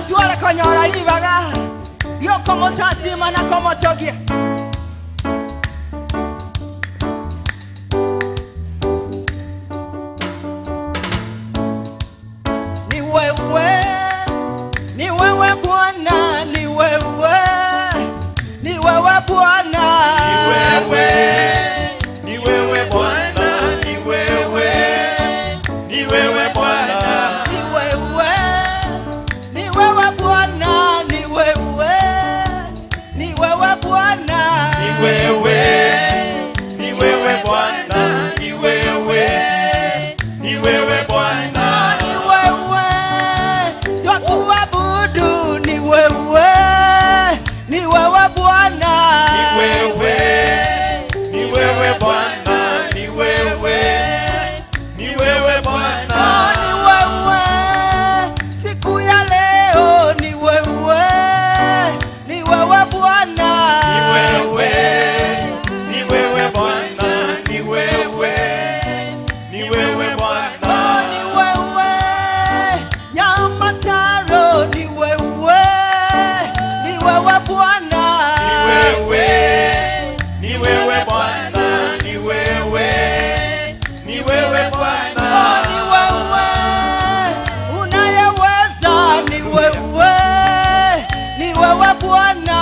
tuara konyora libaga yo como tati mana como togie ni wewe Bwana ni wewe Bwana ni wewe Bwana ni wewe Bwana ni wewe Bwana ni wewe Bwana ni wewe Bwana ni wewe Bwana twakuabudu ni wewe Bwana ni wewe Bwana ni wewe Bwana ni wewe siku ya leo ni wewe Bwana ni wewe Bwana ni wewe Bwana ni wewe Nyamataro ni wewe Bwana ni wewe Bwana ni wewe Bwana ni wewe unayeweza ni wewe Bwana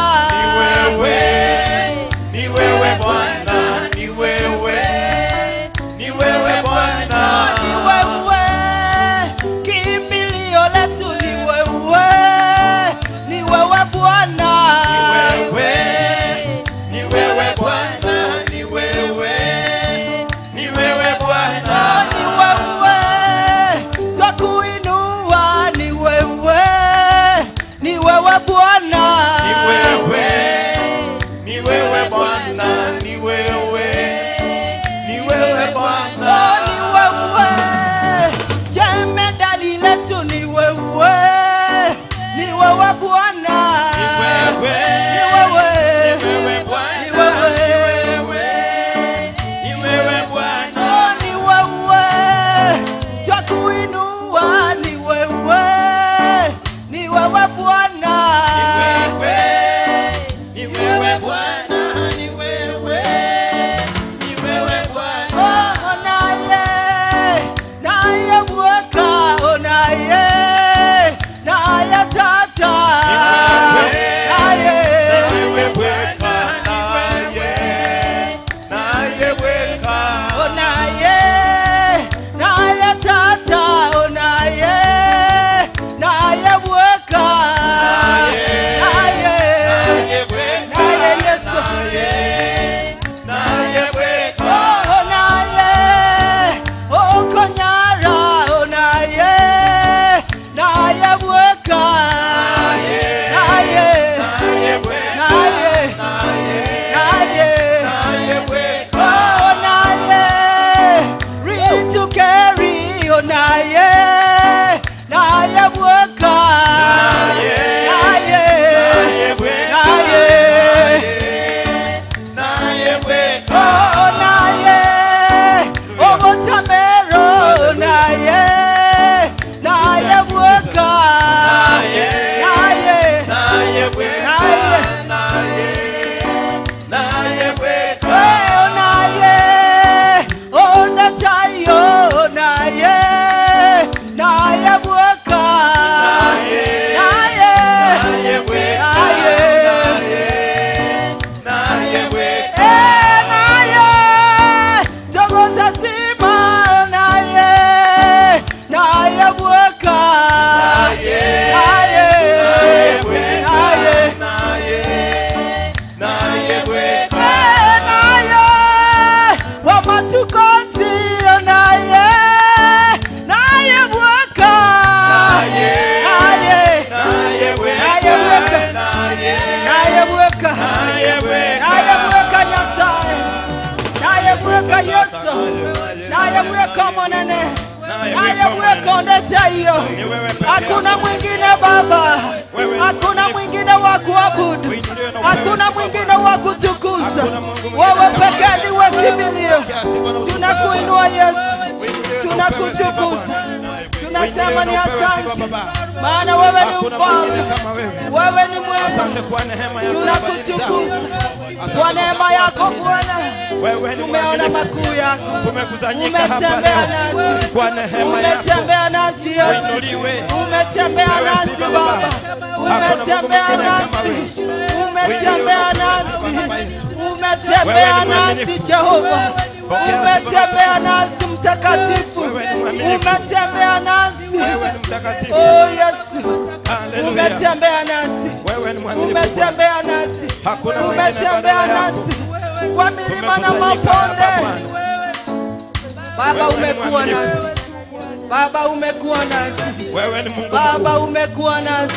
ni wewe Bwana ni wewe Bwana ni wewe kimbilio letu ni wewe Bwana ni wewe Bwana ni wewe Bwana ni wewe twakuinua ni wewe Bwana ni wewe Bwana ni wewe Bwana ni wewe jemedali letu ni wewe Bwana ni wewe Bwana ni wewe twakuinua ni wewe Bwana ni wewe Bwana ni wewe Bwana naye bweka naye tata naye bweka naye bweka naye tata naye bweka naye Yesu naye bweka naye okonyara naye bweka naye bweka naye bweka naye ritukeri naye bweka naye bweka naye omotamero naye bweka naye bweka naye bweka naye ondatayo naye bweka naye bweka naye bweka naye togoza sima naye bweka naye bweka naye bweka naye wamatukonzi naye bweka naye bweka Nyasaye naye bweka Yesu naye bweka monene naye bweka ondetayo hakuna mwingine Baba hakuna mwingine wa kuabudu hakuna mwingine wa kutukuza wewe pekee ndiwe kimbilio tunakuinua Yesu tunakutukuza tunasema ni asante, maana wewe ni mfalme, wewe ni mwema. Tunakutukuza kwa neema yako Bwana, tumeona makuu yako, umetembea nasi kwa neema yako, umetembea nasi Yesu, umetembea nasi Baba, umetembea nasi, umetembea nasi, umetembea nasi Jehova, umetembea nasi Mtakatifu, umetembea nasi, oh Yesu, umetembea nasi, umetembea nasi, umetembea nasi kwa milima na mabonde. Baba umekuwa nasi, Baba umekuwa nasi, Baba umekuwa nasi,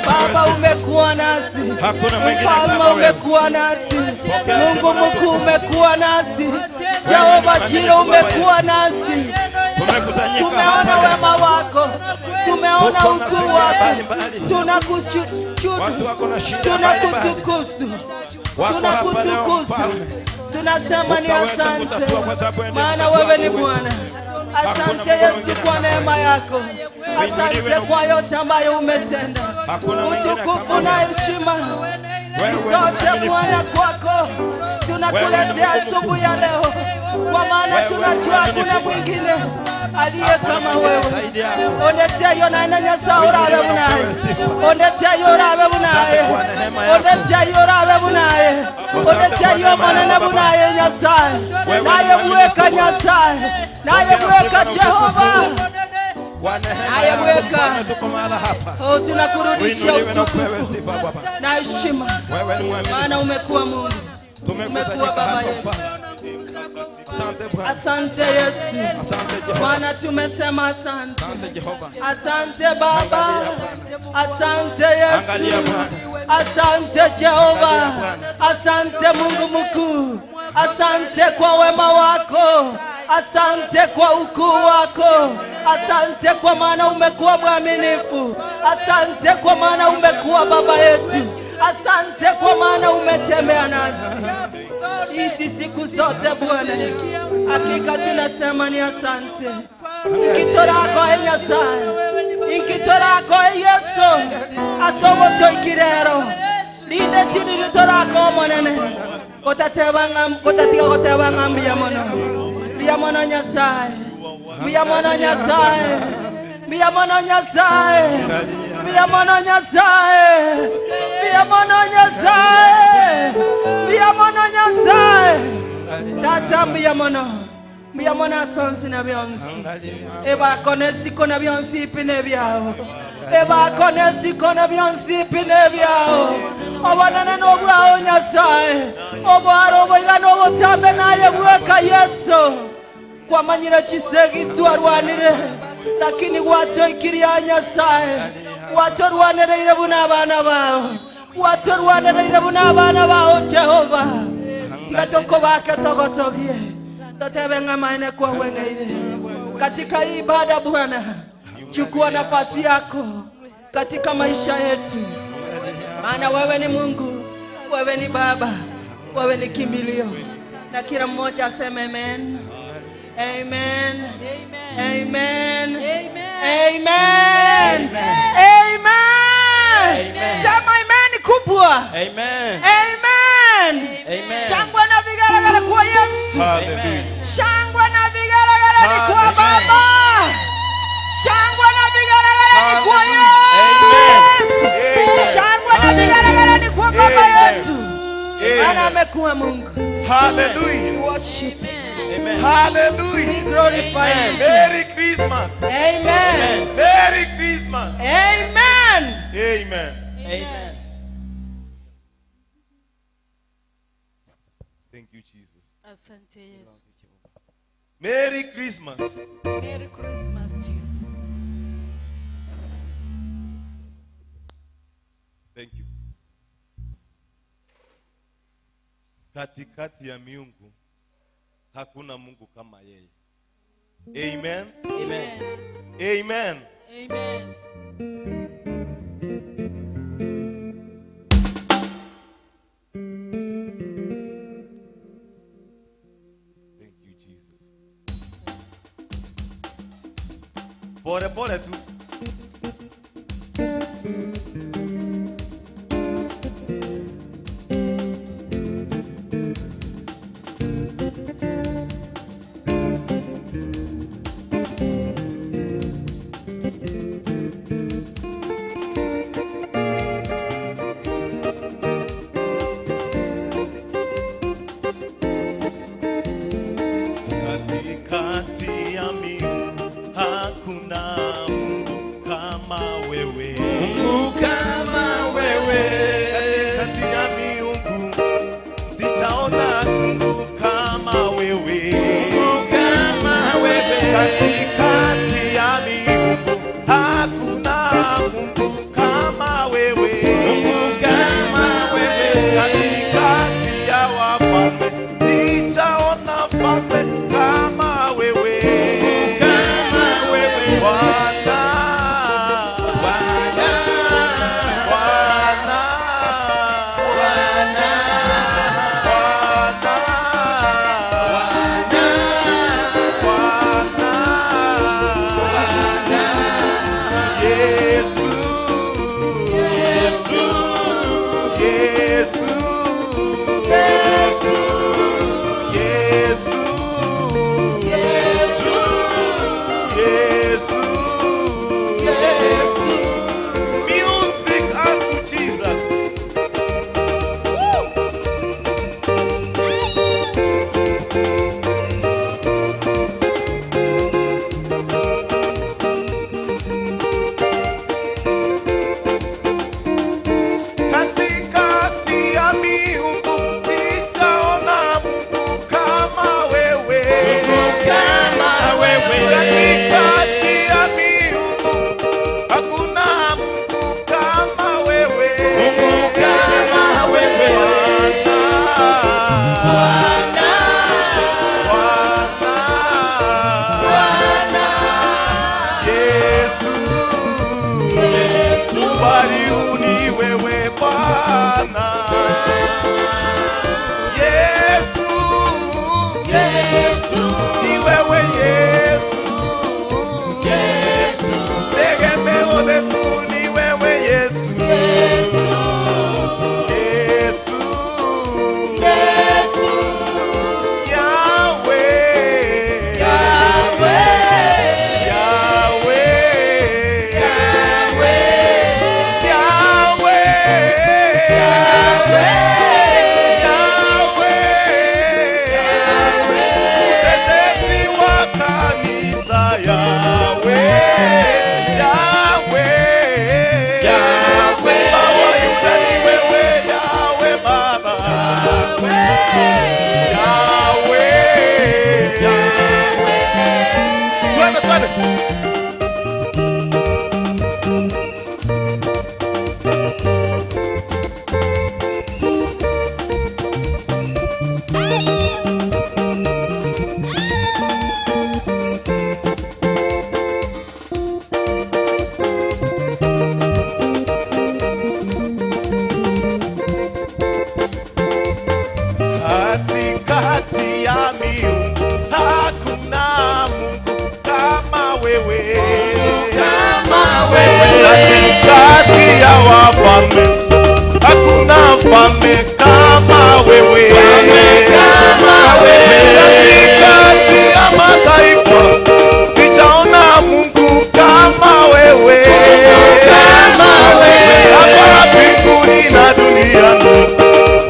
Baba umekuwa nasi, Mfalme umekuwa nasi, Mungu mkuu umekuwa nasi, Jehova Jiro umekuwa nasi. Tumeona wema wako, tumeona ukuu wako, tunakutukuzu, tunasema ni asante, maana wewe ni Bwana. Asante Yesu kwa neema yako, asante kwa yote ambayo umetenda. Utukufu na heshima zote Bwana kwako tunakuletea asubuhi ya leo, kwa maana tunajua kuna mwingine aliye kama wewe. Ondetea yona nyasa urabe bunaye, ondetea yorabe bunaye, ondetea yorabe bunaye, ondetea yomana na bunaye Nyasaye, naye mweka Nyasaye, naye mweka Jehova, naye mweka. Oh, tunakurudishia utukufu na heshima, maana umekuwa Mungu, umekuwa Baba yetu. Asante Yesu, Bwana tumesema asante. Asante Baba, asante Yesu, asante Jehova, asante Mungu mkuu, asante kwa wema wako, asante kwa ukuu wako, asante kwa maana umekuwa mwaminifu, asante kwa maana umekuwa Baba yetu, asante kwa maana umetembea nasi hizi siku zote Bwana. Hakika tunasema ni asante. Ikitorako Nyasaye, ikitorako Yesu, asoboto ikirero linde tini litorako monene, kotatebanga biyamono Nyasaye, biyamono Nyasaye, biyamono Nyasaye, biyamono Nyasaye, biyamono Nyasaye, biyamono Nyasaye. Tata biyamono asonsi na bionsi, eba konesi kona bionsi pine biao, eba konesi kona bionsi pine biao. Obanana no bwao Nyasaye, obaro bwigano botambe naye bweka Yesu, kwa manyira chisegi tuarwanire, lakini wato ikiria Nyasaye, wato rwanire ile buna abana bao, wato rwanire ile buna abana bao Jehova. Gatoko baka togotogie, totebenga maene kwa wenyewe katika ibada Bwana. Chukua nafasi yako katika maisha yetu, maana wewe ni Mungu, wewe ni Baba, wewe ni kimbilio. Na kila mmoja aseme amen, amen, amen, amen, amen. Sema amen kubwa, amen, amen. Shangwe na vigelegele kwa Yesu, amen. Shangwe na vigelegele ni kwa Baba, shangwe na vigelegele ni kwa Yesu, shangwe na vigelegele ni kwa Baba yetu, maana amekuwa Mungu. Hallelujah. We worship, amen. Hallelujah. We glorify Him. Merry Christmas. Amen. Merry Christmas. Amen. Amen. Amen. Thank you, Jesus. Asante Yesu. Merry Christmas. Merry Christmas to you. Thank you. Katikati ya miungu hakuna Mungu kama yeye. Amen. Amen. Amen. Amen. Pole pole tu. Katikati ya miungu hakuna Mungu kama wewe. Mungu kama wewe. Katikati ya miungu sijaona Mungu kama wewe. Mungu kama wewe. Katikati ya miungu hakuna Mungu kama wewe. Mungu kama wewe. Katikati ya wafalme sijaona mfalme kama wewe. Kama wewe. Bwana, Bwana, Bwana, Bwana, Bwana, Bwana, Yesu, Yesu, Yesu, Yesu, Yesu, Yesu, Yesu. Yesu. Music unto Jesus. Katikati ya miungu sijaona Mungu kama wewe. Kama wewe. Katikati ya miungu hakuna Mungu kama wewe. Mungu kama wewe. Bwana, Bwana, Bwana, Bwana, Yesu, Yesu. waliuni wewe Bwana. Yesu, Yesu, ni wewe Yesu. Yesu, Tegemeo letu ni wewe Yesu. Yesu, Yesu, Yesu, Yahweh, Yahweh, Yahweh, Yahweh, Katikati ya miungu hakuna Mungu kama wewe. kama wewe. Katikati ya wafalme hakuna mfalme kama wewe. Kama wewe. Katikati ya mataifa sijaona Mungu kama wewe. Kama wewe. Hapa mbinguni na duniani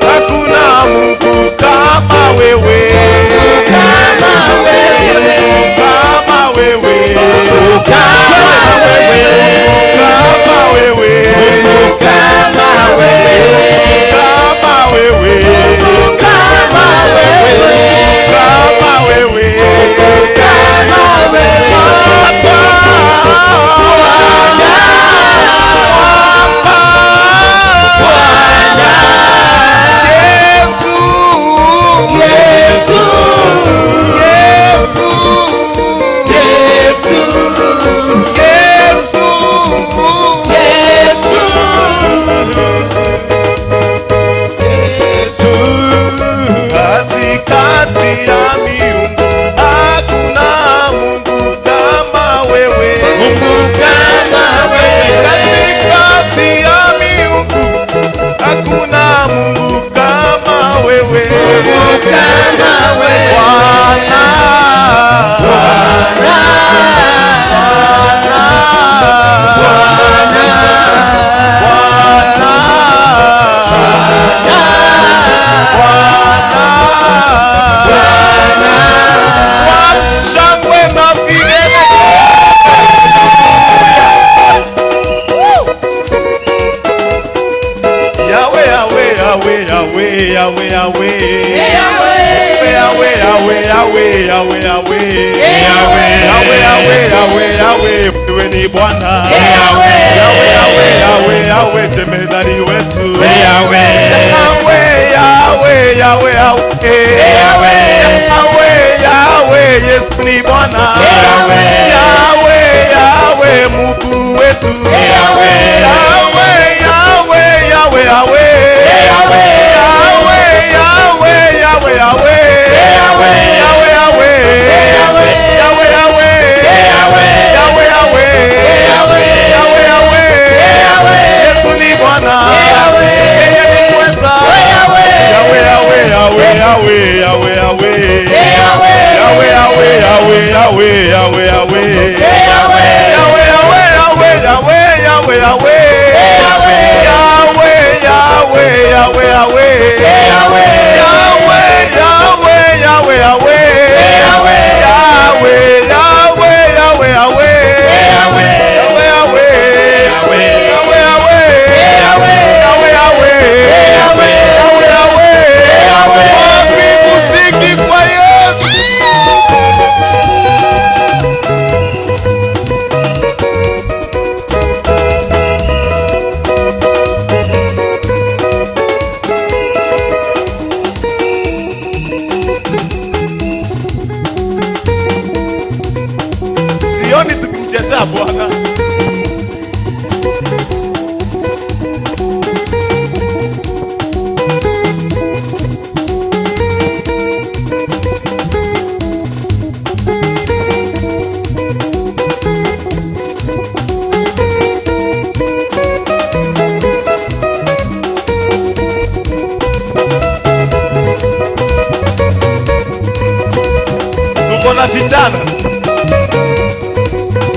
hakuna Mungu kama wewe. Kama wewe. Kama wewe. Kama wewe. Kama wewe. Kama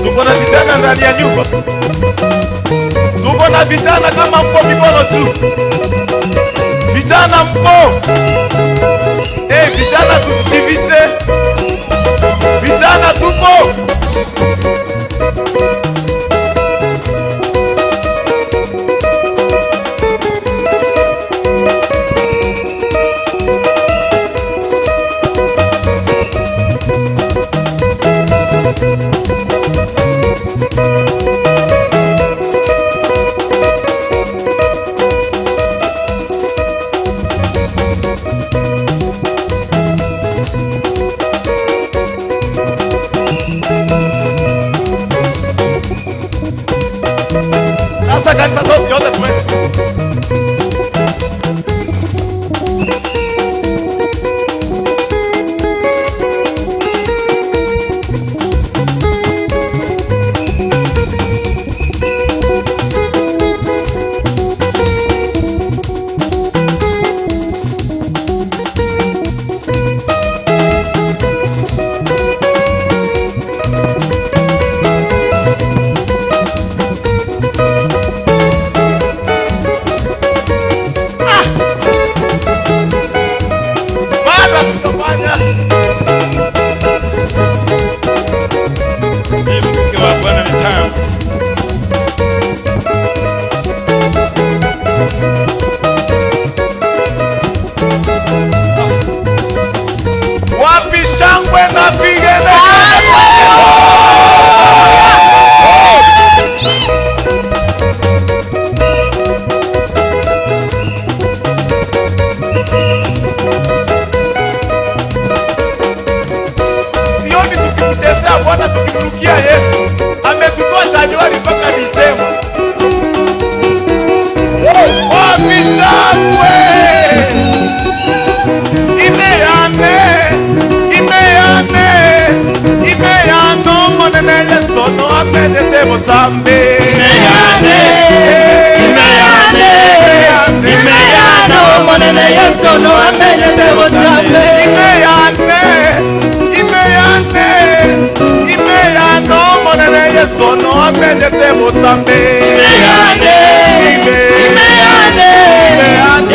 Tuko na vijana ndani ya nyumba. Tuko na vijana kama mpo mikono tu. Vijana mpo. Vijana tusijivize. Vijana tupo. Sasa kanisa sote yote tuende. Bwana tukimrukia Yesu ametutoa Januari mpaka Disemba. Wapishakwe imeano monene Yesu no apendete musambe imeano monene Yesu no apendete musambe imeano monene Yesu no apendete musambe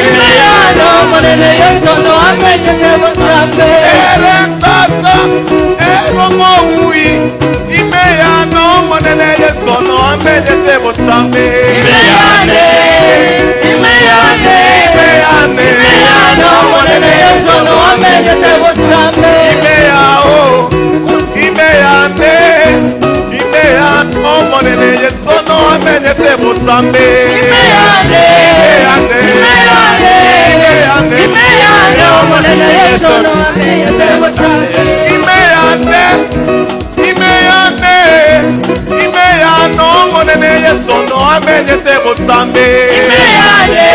imeano monene Yesu no apendete musambe Ero moui imeano monene Yesu no apendete bosambe. Imeyane. Imeyane omonene Yesu no amenyete bosambe. Imeyane omonene Yesu no amenyete bosambe. Imeyane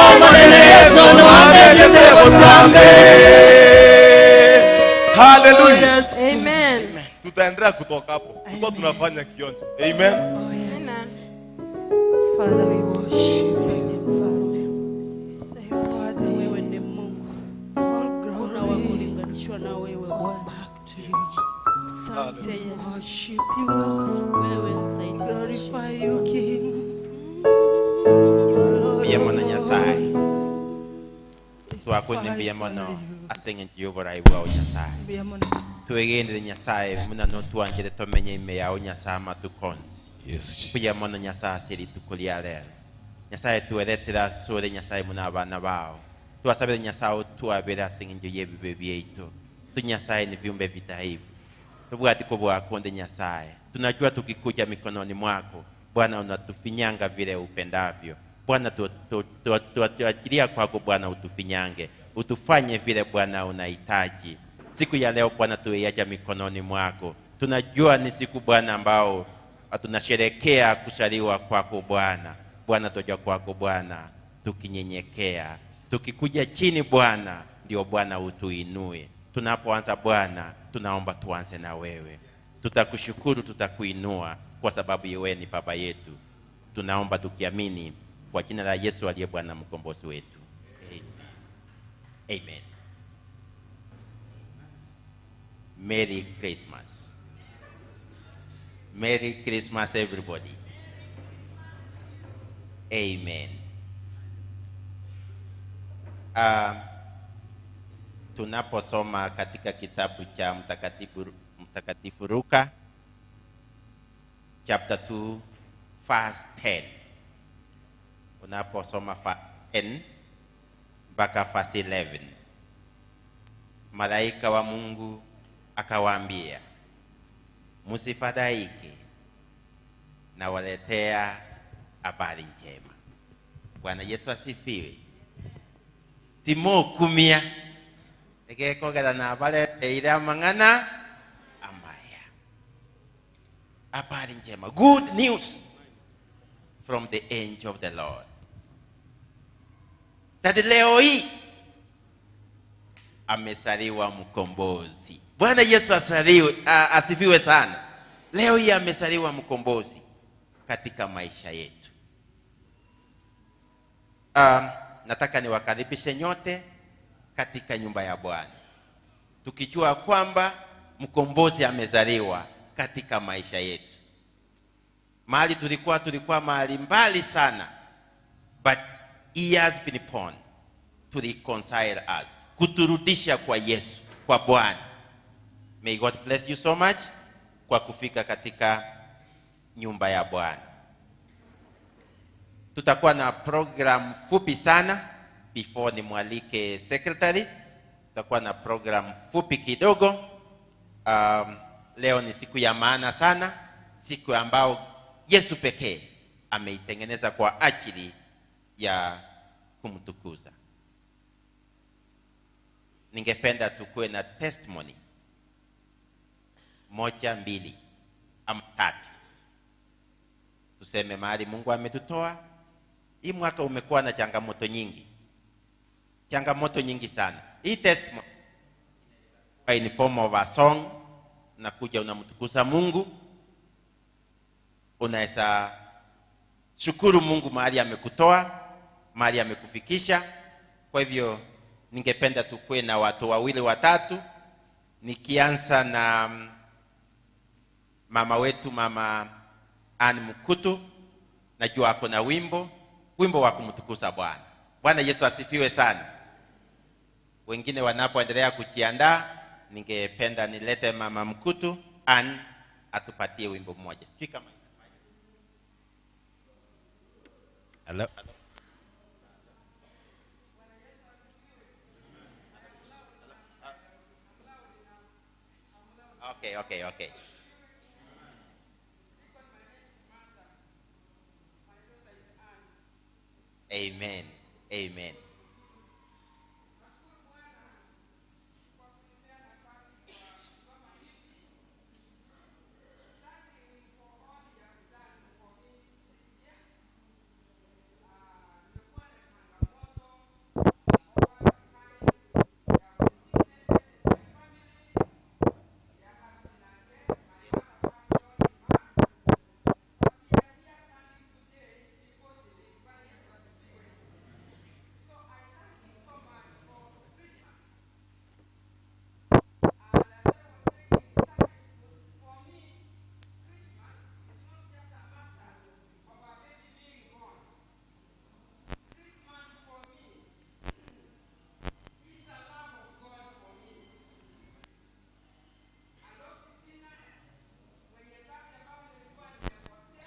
omonene Yesu no amenyete bosambe. Hallelujah. Yes. Amen. Tutaendelea kutoka hapo. Tuko tunafanya kionjo. Amen. Oh yes. Father, we worship. Asante mfalme. Say what Wewe ni Mungu. all Kuna wa glory kulinganishwa na wewe goes Bwana. back to you. Asante Yesu. Worship you, Lord. Wewe msaidizi. Glorify you, King. Your Lord Biya of mo na Nyasaye. Lords. Twako ni biya mo Thanks no only you. asenge Jehova raiwa o Nyasaye. Biya mo na. Tuwegendere Nyasaye muna no tuanjire tomenye ime ya o Nyasaye matukonzi. Yes, Biya mo na Nyasaye siri tukulia lero. Nyasaye tuweretera sore Nyasaye muna abana bao. Tuwasabire Nyasaye tuwabere asenge yebibe byeitu. Tu Nyasaye ni viumbe vitaibu. Tubwati ko bwakonde Nyasaye. Tunajua tukikuja mikononi mwako Bwana unatufinyanga vile upendavyo. Bwana tuachilia kwako Bwana utufinyange. Utufanye vile Bwana unahitaji. Siku ya leo Bwana tuiacha mikononi mwako. Tunajua ni siku Bwana ambao tunasherehekea kuzaliwa kwako Bwana. Bwana toja kwako Bwana tukinyenyekea. Tukikuja chini Bwana ndio Bwana utuinue. Tunapoanza Bwana tunaomba tuanze na wewe. Tutakushukuru, tutakuinua kwa sababu wewe ni baba yetu. Tunaomba tukiamini kwa jina la Yesu aliye Bwana mkombozi wetu. Amen. Amen. Merry Christmas. Merry Christmas everybody. Amen. Tunaposoma katika kitabu cha mtakatifu Luka chapter 2 verse 10. Unaposoma verse 10 mpaka verse 11. Malaika wa Mungu akawaambia, msifadhaike, na waletea habari njema. Bwana Yesu asifiwe. Timo kumia ekekogera na abaleteire amang'ana amaya. Habari njema, good news from the angel of the Lord. That leo hii amesaliwa mkombozi. Bwana Yesu asifiwe sana. Leo hii amesaliwa mkombozi katika maisha yetu. Nataka niwakaribishe nyote katika nyumba ya Bwana, tukijua kwamba mkombozi amezaliwa katika maisha yetu. Mahali tulikuwa mahali mbali sana, but he has been born to reconcile us, kuturudisha kwa Yesu, kwa Bwana. May God bless you so much kwa kufika katika nyumba ya Bwana. Tutakuwa na program fupi sana before nimwalike secretary. Tutakuwa na program fupi kidogo. Leo ni siku ya maana sana, siku ambao Yesu pekee ameitengeneza kwa ajili ya kumtukuza. Ningependa tukue na testimony moja, mbili ama tatu. Tuseme mahali Mungu ametutoa. Hii mwaka umekuwa na changamoto nyingi sana. Hii testimony in form of a song, unakuja unamtukuza Mungu, unaweza shukuru Mungu mahali amekutoa, mahali amekufikisha. Kwa hivyo ningependa tukue na watu wawili watatu, nikianza na mama wetu, mama Ann Mkutu. Najua ako na wimbo wa kumtukuza Bwana. Bwana Yesu asifiwe sana. Wengine wanapoendelea kujiandaa, ningependa nilete mama Mkutu Ann atupatie wimbo mmoja. Sijui kama Hello. Okay. Amen. Amen.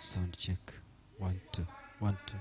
Sound check. 1 2 1 2.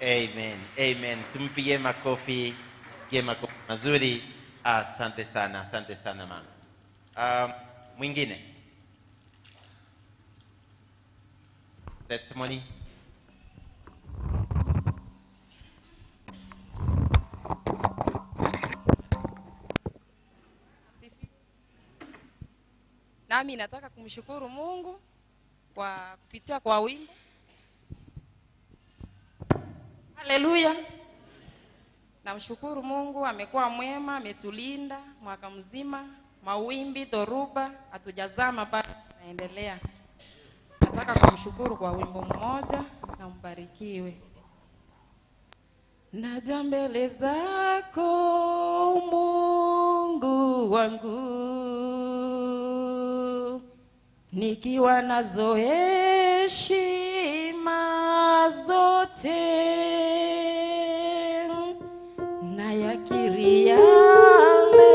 Amen. Amen. Tumpigie makofi. Makofi mazuri. Asante sana mama. Mwingine. Testimony. Nami nataka kumshukuru Mungu kwa kupitia kwa wimbo. Haleluya. Namshukuru Mungu, amekuwa mwema, ametulinda mwaka mzima, mawimbi, dhoruba, hatujazama bado tunaendelea. Nataka kumshukuru kwa wimbo mmoja, na mbarikiwe. Naja mbele zako Mungu wangu, nikiwa nazo heshima zote, na yakiri yale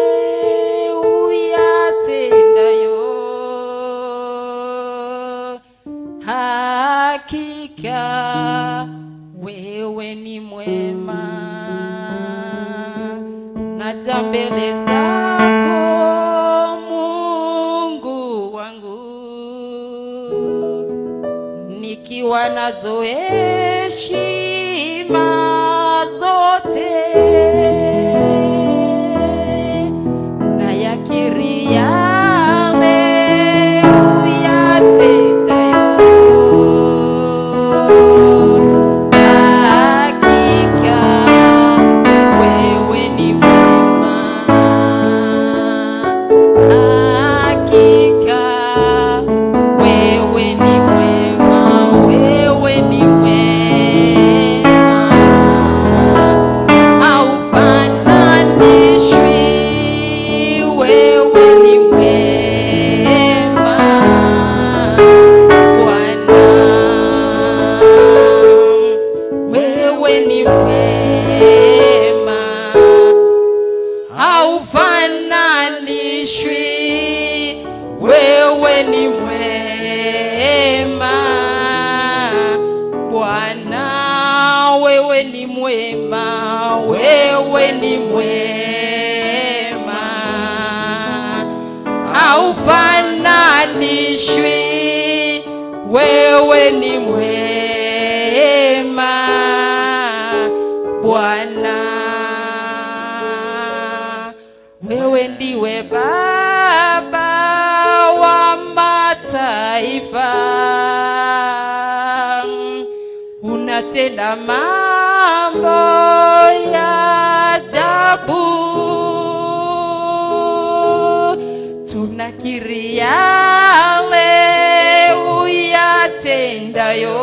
uyatendayo, hakika wewe ni mwema. Naja mbele zako Mungu wangu, nikiwa nazo heshima zote, na yakiri yale uyatendayo, hakika wewe ni mwema. Hakika wewe ni mwema, wewe ni mwema, haufananishwi, wewe ni mwema Bwana, wewe ni mwema, haufananishwi, wewe ni mwema Bwana, wewe ni mwema, wewe ni mwema, haufananishwi, wewe ni mwema Bwana, wewe ndiwe Baba wa mataifa, unatenda mambo ya ajabu, tunakiri yale uyatendayo,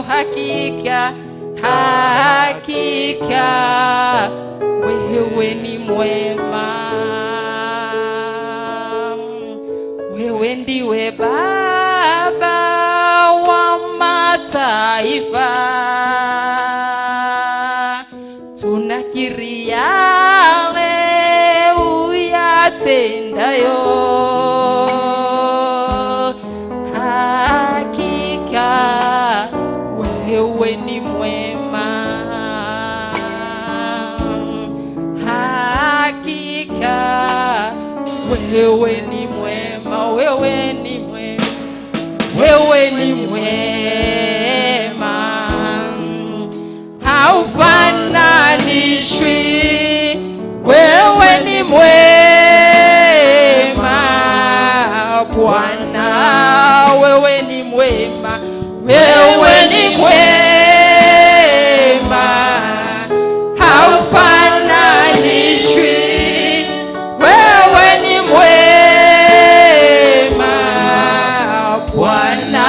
hakika hakika wewe ni mwema, wewe ndiwe Baba wa mataifa, tunakiri yale uyatendayo, hakika wewe ni mwema, hakika wewe ni mwema, wewe ni mwema, wewe ni mwema, haufananishwi, wewe ni mwema Bwana, wewe ni mwema, wewe ni mwema, haufananishwi, wewe ni mwema Bwana,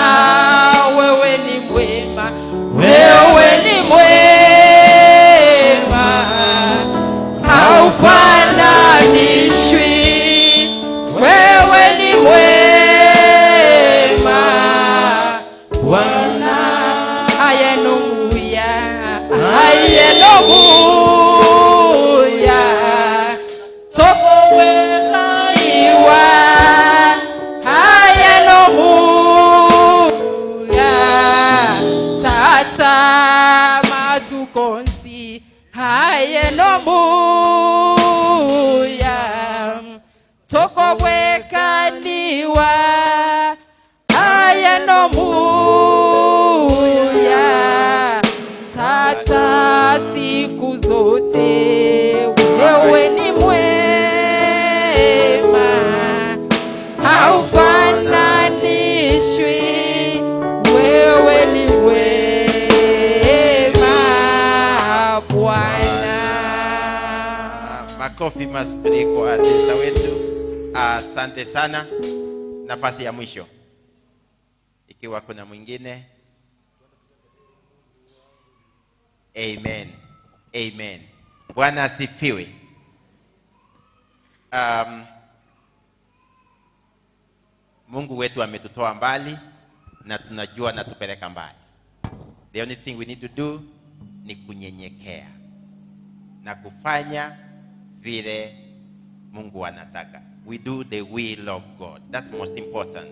wewe ni mwema, wewe ni mwema, haufananishwi, muya toko bwekaniwa ayeno muya tata siku zote wewe ni mwema haufananishwi wewe ni mwema Bwana. Makofi mazuri kwa asista wetu. Asante sana. Nafasi ya mwisho, ikiwa kuna mwingine. Amen. Amen. Bwana asifiwe. Mungu wetu ametutoa mbali na tunajua na tupeleka mbali. The only thing we need to do ni kunyenyekea na kufanya vile Mungu anataka. We do the will of God. That's most important.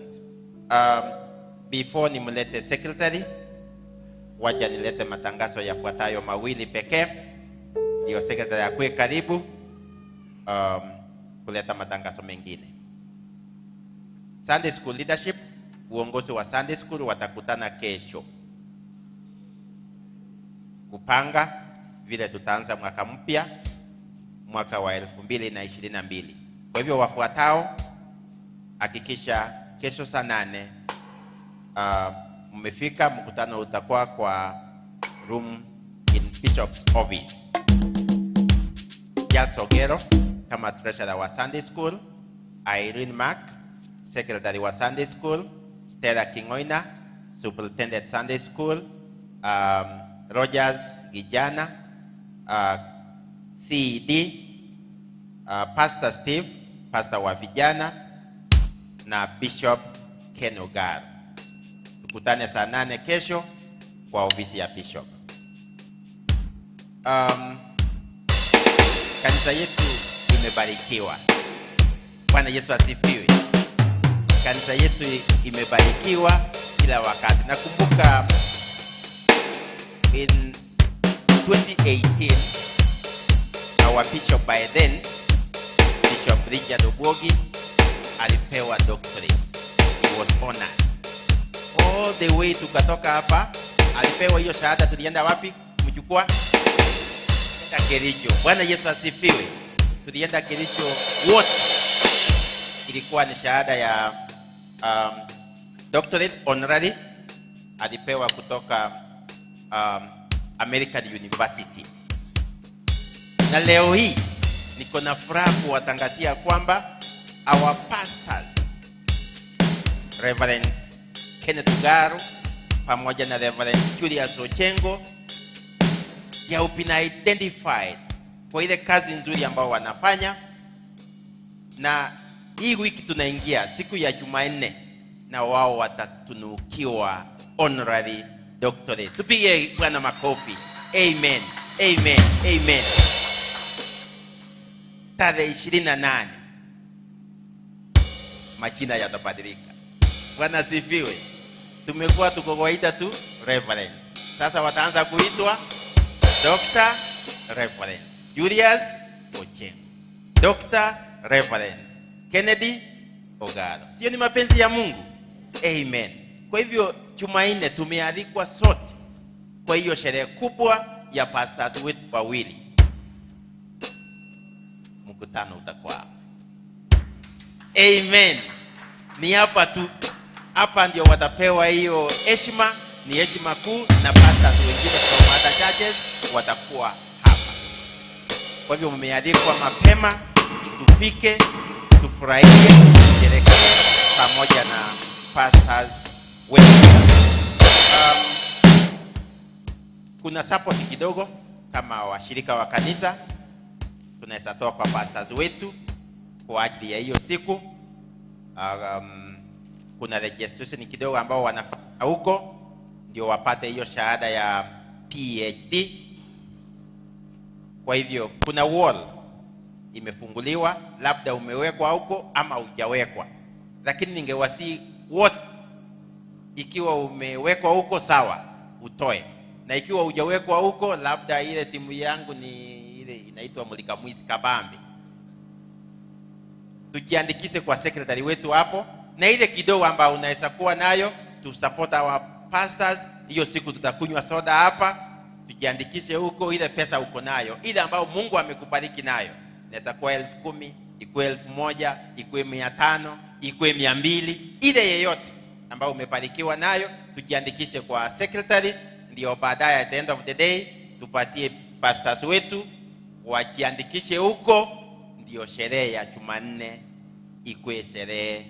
Before nimlete secretary, wacha nilete matangazo yafuatayo mawili pekee. Ndio secretary akue karibu kuleta matangazo mengine. Sunday School Leadership, uongozi wa Sunday School watakutana kesho kupanga vile tutaanza mwaka mpya, mwaka wa 2022. Kwa hivyo wafuatao, hakikisha kesho saa 8 mmefika. Mkutano utakuwa kwa room in Bishop's office. Charles Ogero kama treasurer wa Sunday School, Irene Mark secretary wa Sunday School, Stella Kingoina superintendent Sunday School, Rogers Gijana CED, Pastor Steve pastor wa vijana, na Bishop Ken Ogar. Tukutane saa 8 kesho kwa ofisi ya Bishop. Kanisa yetu imebarikiwa. Bwana Yesu asifiwe. Kanisa yetu imebarikiwa kila wakati. Nakumbuka in 2018 our bishop by then, Bishop Richard Obogi, alipewa doctorate. He was honored. All the way tukatoka hapa, alipewa hiyo shahada. Tulienda wapi? Mjukua? Kericho. Bwana Yesu asifiwe. Tulienda Kericho wote. Ilikuwa ni shahada ya doctorate honorary, alipewa kutoka American University. Na leo hii niko na furaha kuwatangazia kwamba our pastors Reverend Kenneth Garo pamoja na Reverend Julius Ochengo, they have been identified kwa ile kazi nzuri ambao wanafanya. Na hii wiki tunaingia siku ya Jumanne, na wao watatunukiwa honorary doctorate. Tupige Bwana makofi. Amen. Amen. Amen. Tarehe 28 majina yatabadilika. Bwana asifiwe. Tumekuwa tukowaita tu Reverend. Sasa wataanza kuitwa Dr. Reverend Julius Ochengo, Dr. Reverend Kennedy Ogaro. Sio ni mapenzi ya Mungu? Amen. Kwa hivyo Jumanne tumealikwa sote kwa hiyo sherehe kubwa ya pastors wetu wawili. Mkutano utakuwa hapa. Amen. Ni hapa tu. Hapa ndio watapewa hiyo heshima, ni heshima kuu, na pastors wengine from other churches watakuwa hapa. Kwa hivyo mmealikwa mapema, tupike, tufurahie, tusherehekee pamoja na pastors wetu. Kuna support kidogo kama washirika wa kanisa tunaweza toa kwa pastors wetu kwa ajili ya hiyo siku. Kuna registration kidogo ambao wanafanya huko ndio wapate hiyo shahada ya P.A.G. Kwa hivyo kuna wall imefunguliwa, labda umewekwa huko ama hujawekwa, lakini ningewasi wote, ikiwa umewekwa huko sawa utoe, na ikiwa hujawekwa huko, labda ile simu yangu ni ile inaitwa Mulika Mwisi Kabambi. Tujiandikishe kwa secretary wetu hapo, na ile kidogo ambayo unaweza kuwa nayo to support our pastors. Hiyo siku tutakunywa soda hapa. Tujiandikishe huko, ile pesa uko nayo, ile ambayo Mungu amekubariki nayo. Inaweza kuwa 10,000, ikuwe 1,000, ikuwe 500, ikuwe 200, ile yeyote ambayo umebarikiwa nayo. Tujiandikishe kwa secretary, ndio baadaye at the end of the day tupatie pastors wetu wajiandikishe huko, ndio sherehe ya Jumanne ikuwe sherehe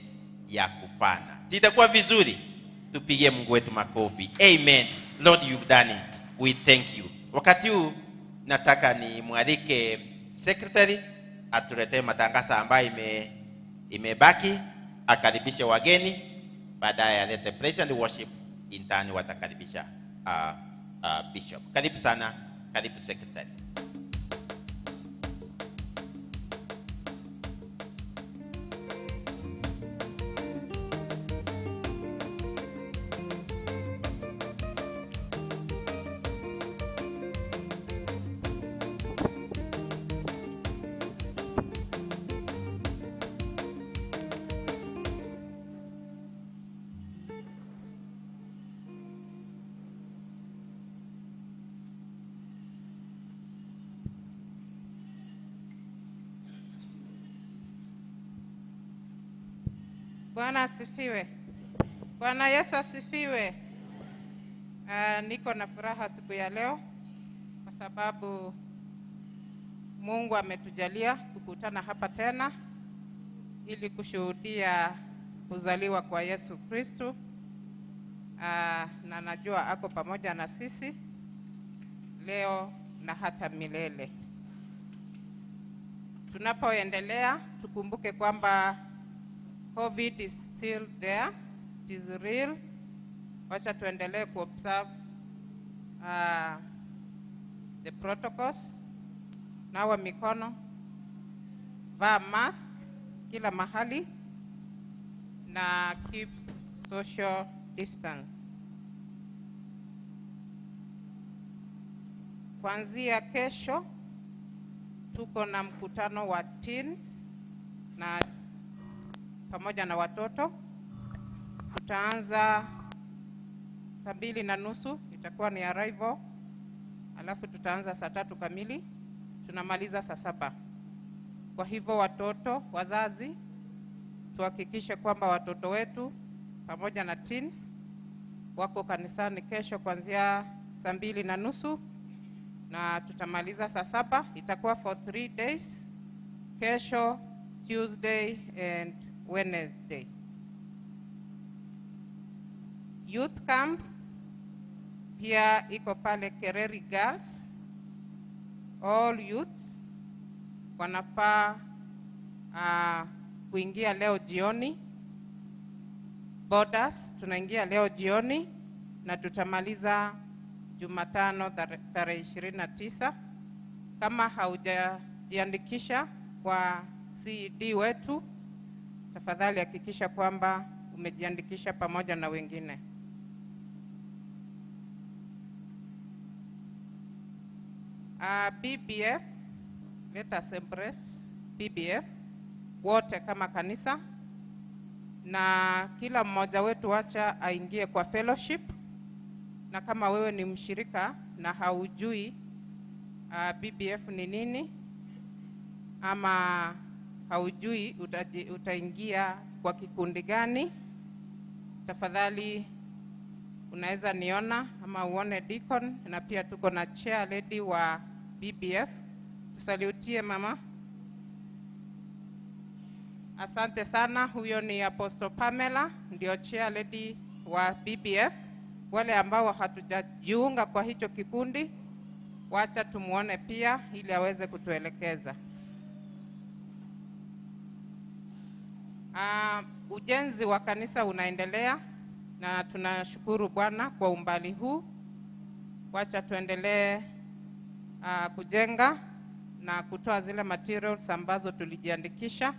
ya kufana. Sitakuwa vizuri? Tupige Mungu wetu makofi. Amen. Lord, you've done it. We thank you. Wakati huu nataka ni mwalike secretary atuletee matangazo ambayo imebaki, akaribishe wageni, baadaye alete praise and worship, intani watakaribisha bishop. Karibu sana, karibu secretary. Bwana asifiwe. Bwana Yesu asifiwe. Niko na furaha siku ya leo kwa sababu Mungu ametujalia kukutana hapa tena ili kushuhudia kuzaliwa kwa Yesu Kristo. Na najua ako pamoja na sisi leo na hata milele. Tunapoendelea tukumbuke kwamba COVID is still there, it is real. Wacha tuendelee kuobserve the protocols. Nawa mikono, vaa mask kila mahali, na keep social distance. Kuanzia kesho tuko na mkutano wa teens na pamoja na watoto. Tutaanza 2:30, itakuwa ni arrival. Alafu tutaanza 3 kamili, tunamaliza 7. Kwa hivyo watoto, wazazi, tuhakikishe kwamba watoto wetu pamoja na teens wako kanisani kesho kuanzia 2:30 na tutamaliza 7. Itakuwa for 3 days, kesho, Tuesday and Wednesday. Youth camp pia iko pale Kereri Girls. All youths wanafaa kuingia leo jioni. Borders tunaingia leo jioni na tutamaliza Jumatano tarehe 29. Kama haujajiandikisha kwa CD wetu, tafadhali hakikisha kwamba umejiandikisha pamoja na wengine. BBF, let us embrace BBF wote kama kanisa, na kila mmoja wetu acha aingie kwa fellowship. Na kama wewe ni mshirika na haujui BBF ni nini, ama haujui utaingia kwa kikundi gani, tafadhali unaweza niona ama uone deacon, na pia tuko na chair lady wa BBF. Tusalutie mama. Asante sana. Huyo ni Apostle Pamela, ndio chair lady wa BBF. Wale ambao hatujajiunga kwa hicho kikundi, wacha tumuone pia ili aweze kutuelekeza. Ujenzi wa kanisa unaendelea na tunashukuru Bwana kwa umbali huu. Wacha tuendelee kujenga na kutoa zile materials ambazo tulijiandikisha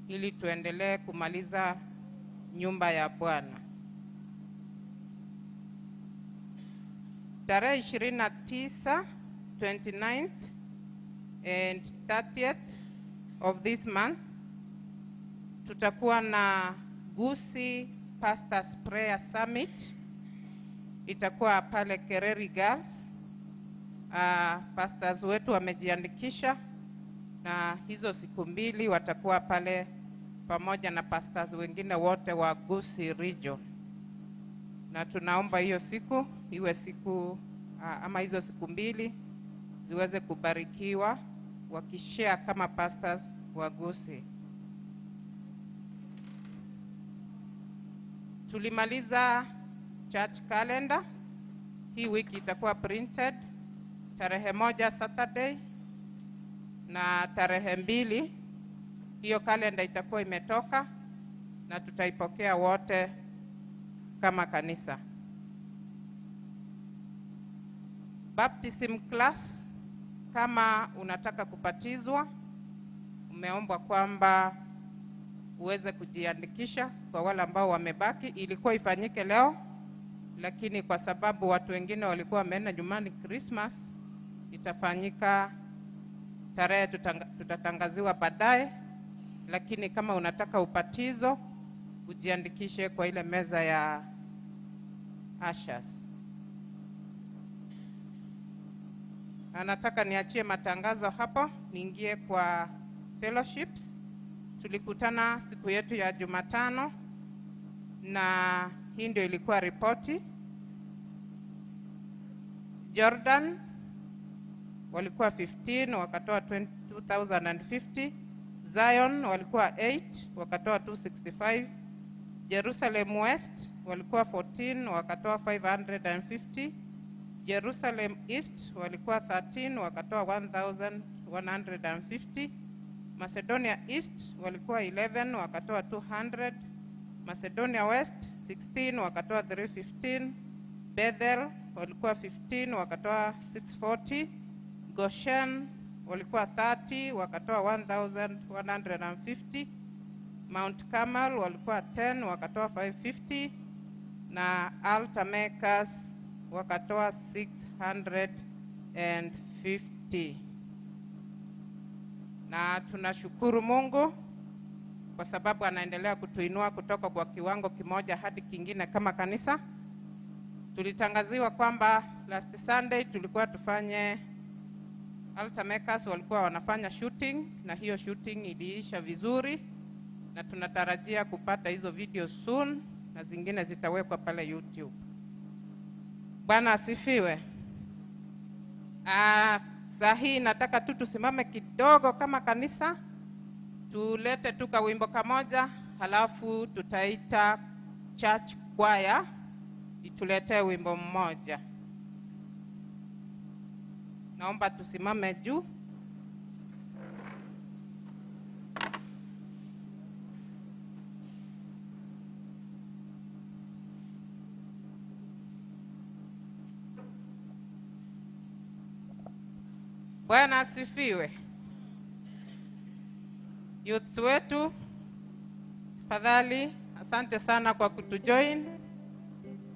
ili tuendelee kumaliza nyumba ya Bwana. Tarehe 29, 29th and 30th of this month tutakuwa na Gusii Pastors Prayer Summit. Itakuwa pale Kereri Girls. Pastors wetu wamejiandikisha, na hizo siku mbili watakuwa pale pamoja na pastors wengine wote wa Gusii region. Na tunaomba hiyo siku iwe siku ama hizo siku mbili ziweze kubarikiwa wakishare kama pastors wa Gusii. Tulimaliza church calendar. Hii wiki itakuwa printed. Tarehe 1 Saturday na tarehe 2 hiyo calendar itakuwa imetoka na tutaipokea wote kama kanisa. Baptism class, kama unataka kupatizwa, umeombwa kwamba uweze kujiandikisha. Kwa wale ambao wamebaki, ilikuwa ifanyike leo, lakini kwa sababu watu wengine walikuwa wameenda nyumbani Christmas, itafanyika tarehe tutatangaziwa baadaye. Lakini kama unataka upatizo, ujiandikishe kwa ile meza ya ushers. Nataka niachie matangazo hapo, niingie kwa fellowships. Tulikutana siku yetu ya Jumatano na hii ndio ilikuwa ripoti. Jordan walikuwa 15 wakatoa 2050. Zion walikuwa 8 wakatoa 265. Jerusalem West walikuwa 14 wakatoa 550. Jerusalem East walikuwa 13 wakatoa 1150. Macedonia East walikuwa 11 wakatoa 200. Macedonia West 16 wakatoa 315. Bethel walikuwa 15 wakatoa 640. Goshen walikuwa 30 wakatoa 1150. Mount Carmel walikuwa 10 wakatoa 550 na Altamekas wakatoa 650. Na tunashukuru Mungu kwa sababu anaendelea kutuinua kutoka kwa kiwango kimoja hadi kingine kama kanisa. Tulitangaziwa kwamba last Sunday tulikuwa tufanye Altamekas walikuwa wanafanya shooting, na hiyo shooting iliisha vizuri na tunatarajia kupata hizo video soon na zingine zitawekwa pale YouTube. Bwana asifiwe. Saa hii nataka tu tusimame kidogo kama kanisa, tulete tu kawimbo kamoja, halafu tutaita church choir ituletee wimbo mmoja. Naomba tusimame juu. Bwana asifiwe. Youths wetu, tafadhali, asante sana kwa kutujoin.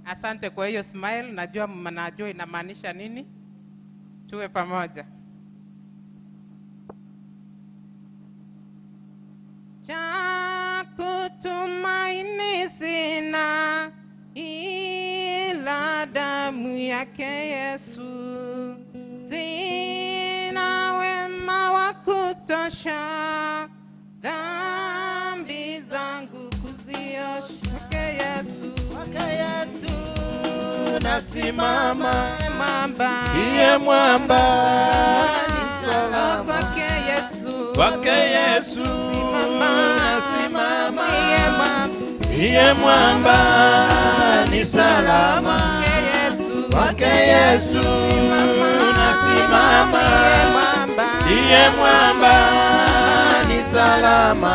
Asante kwa hiyo smile, najua mnajua inamaanisha nini. Tuwe pamoja. Cha kutumaini sina ila damu yake Yesu. Sina wema wa kutosha dhambi zangu kuziosha. Kwake Yesu nasimama, Iye mwamba ni salama. Kwake Yesu nasimama, Iye mwamba ni salama. Kwake Yesu nasimama, Iye mwamba ni salama.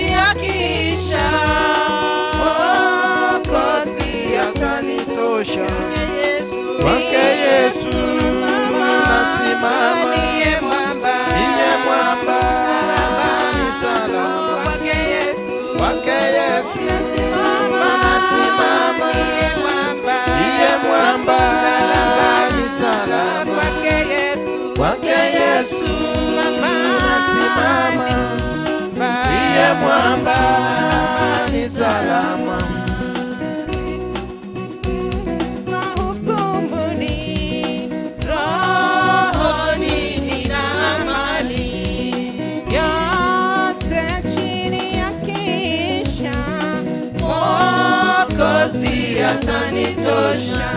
Kwake Yesu nasimama, Iye mwamba ni salama. iye mwamba ni salama. Hukumuni, rohoni nina amani, yote chini ya kisha, Mwokozi atanitosha.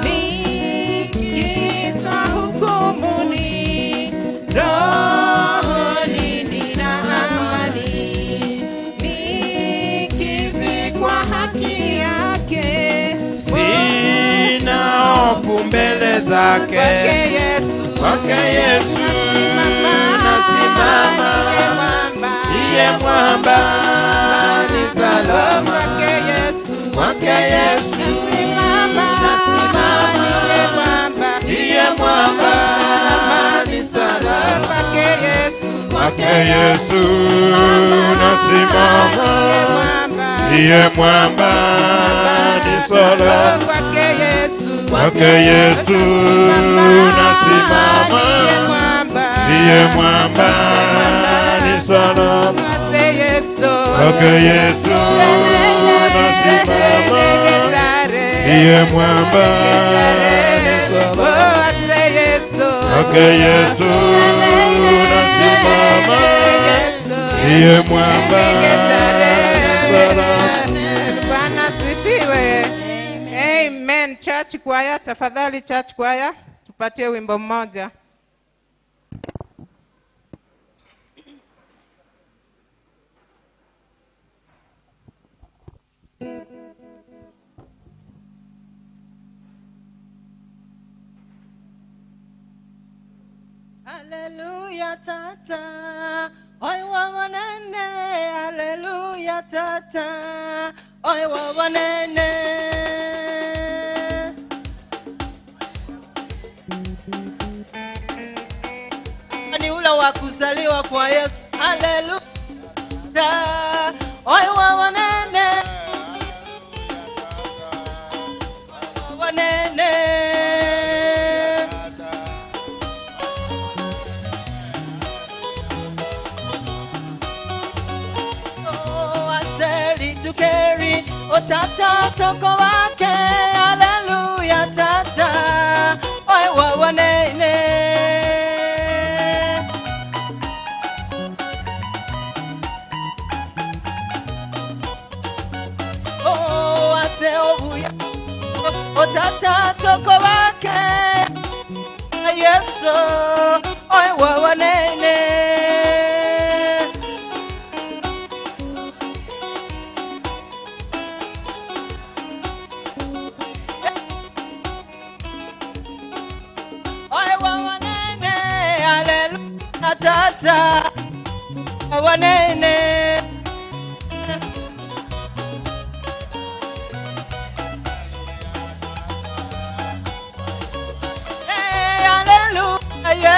Nikitwa hukumuni, rohoni nina amani, nikivikwa haki yake, Sina hofu mbele zake. Kwake Yesu nasimama, iye mwamba ni salama. Kwake Yesu nasimama, iye mwamba ni salama. Kwake Yesu nasimama, iye mwamba ni salama. Kwake Yesu nasimama, iye mwamba ni salama. Kwake Yesu nasimama, iye mwamba ni salama. Kwake Yesu nasimama, iye mwamba ni salama. Bwana sifiwe. Amen. Church choir, tafadhali church choir, tupatie wimbo mmoja. Hallelujah tata, oi wawanene. Hallelujah tata, oi wawanene. Ni ule wa kuzaliwa kwa Yesu. Hallelujah, oi wawanene. Wawanene. Tukeri otata toko wake. Hallelujah tata, oi wawanene. Oh ase obuya otata toko wake. Yesu oi wawanene. Tata wanene. Hey, hallelujah.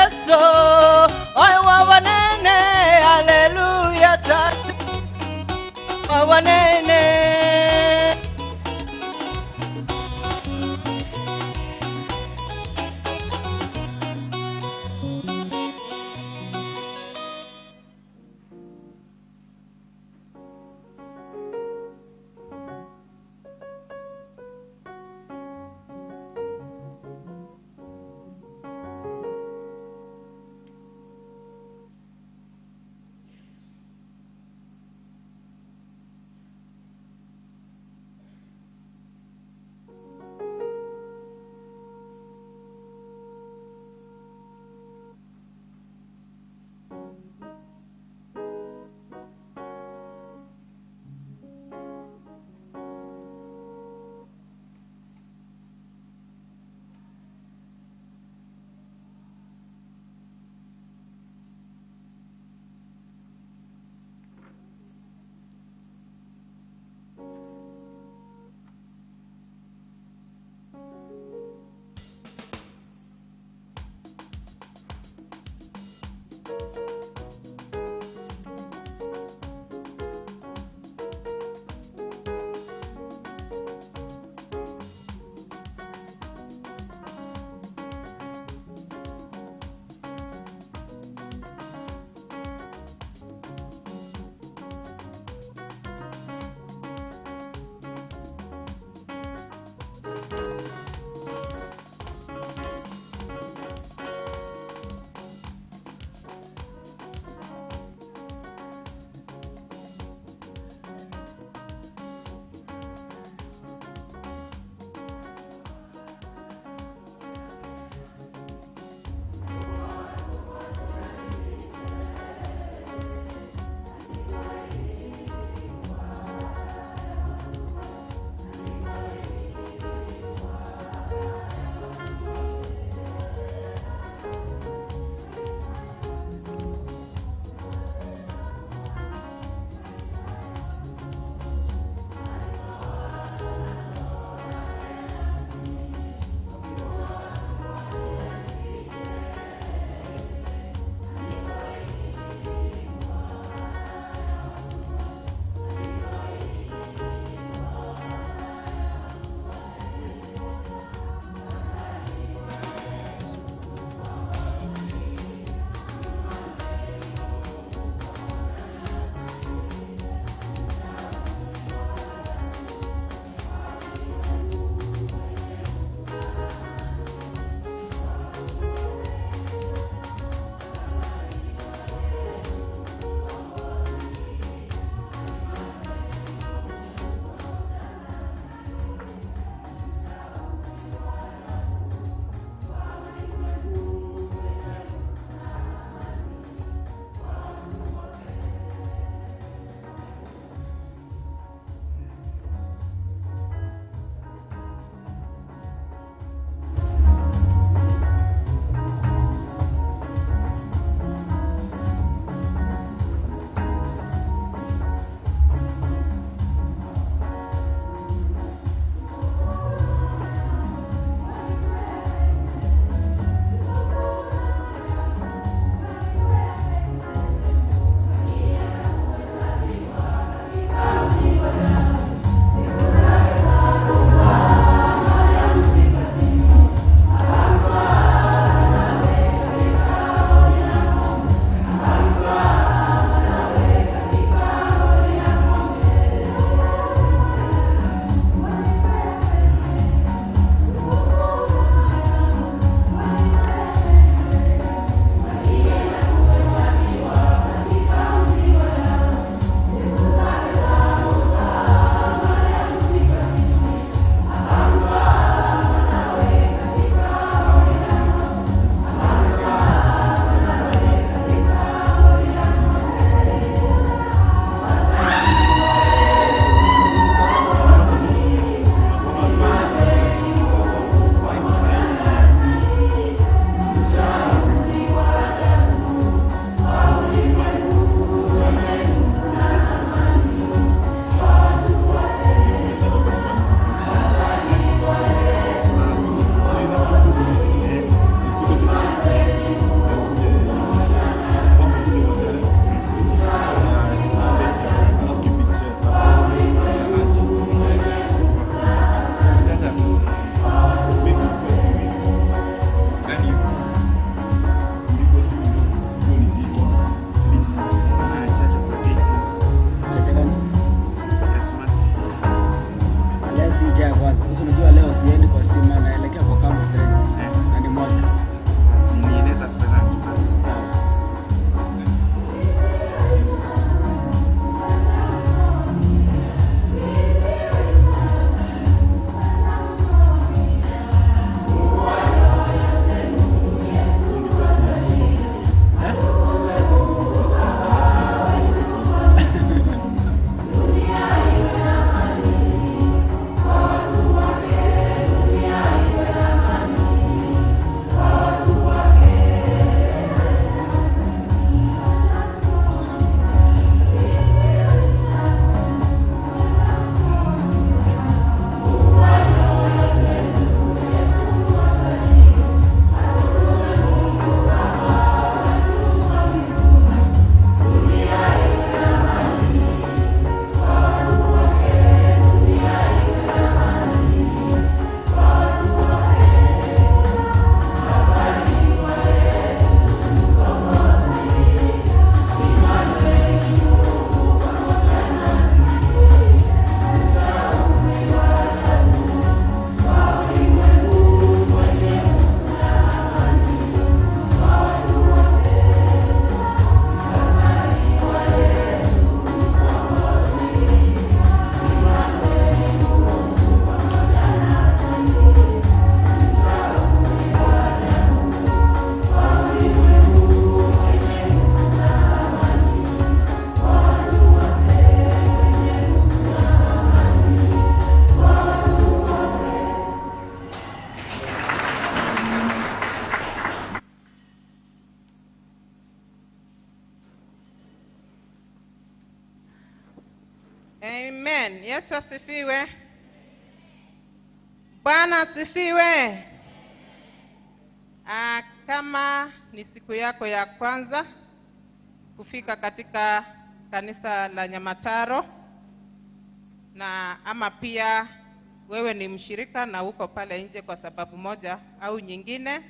asifiwe. Bwana asifiwe. Kama ni siku yako ya kwanza kufika katika kanisa la Nyamataro, na ama pia wewe ni mshirika na uko pale nje kwa sababu moja au nyingine,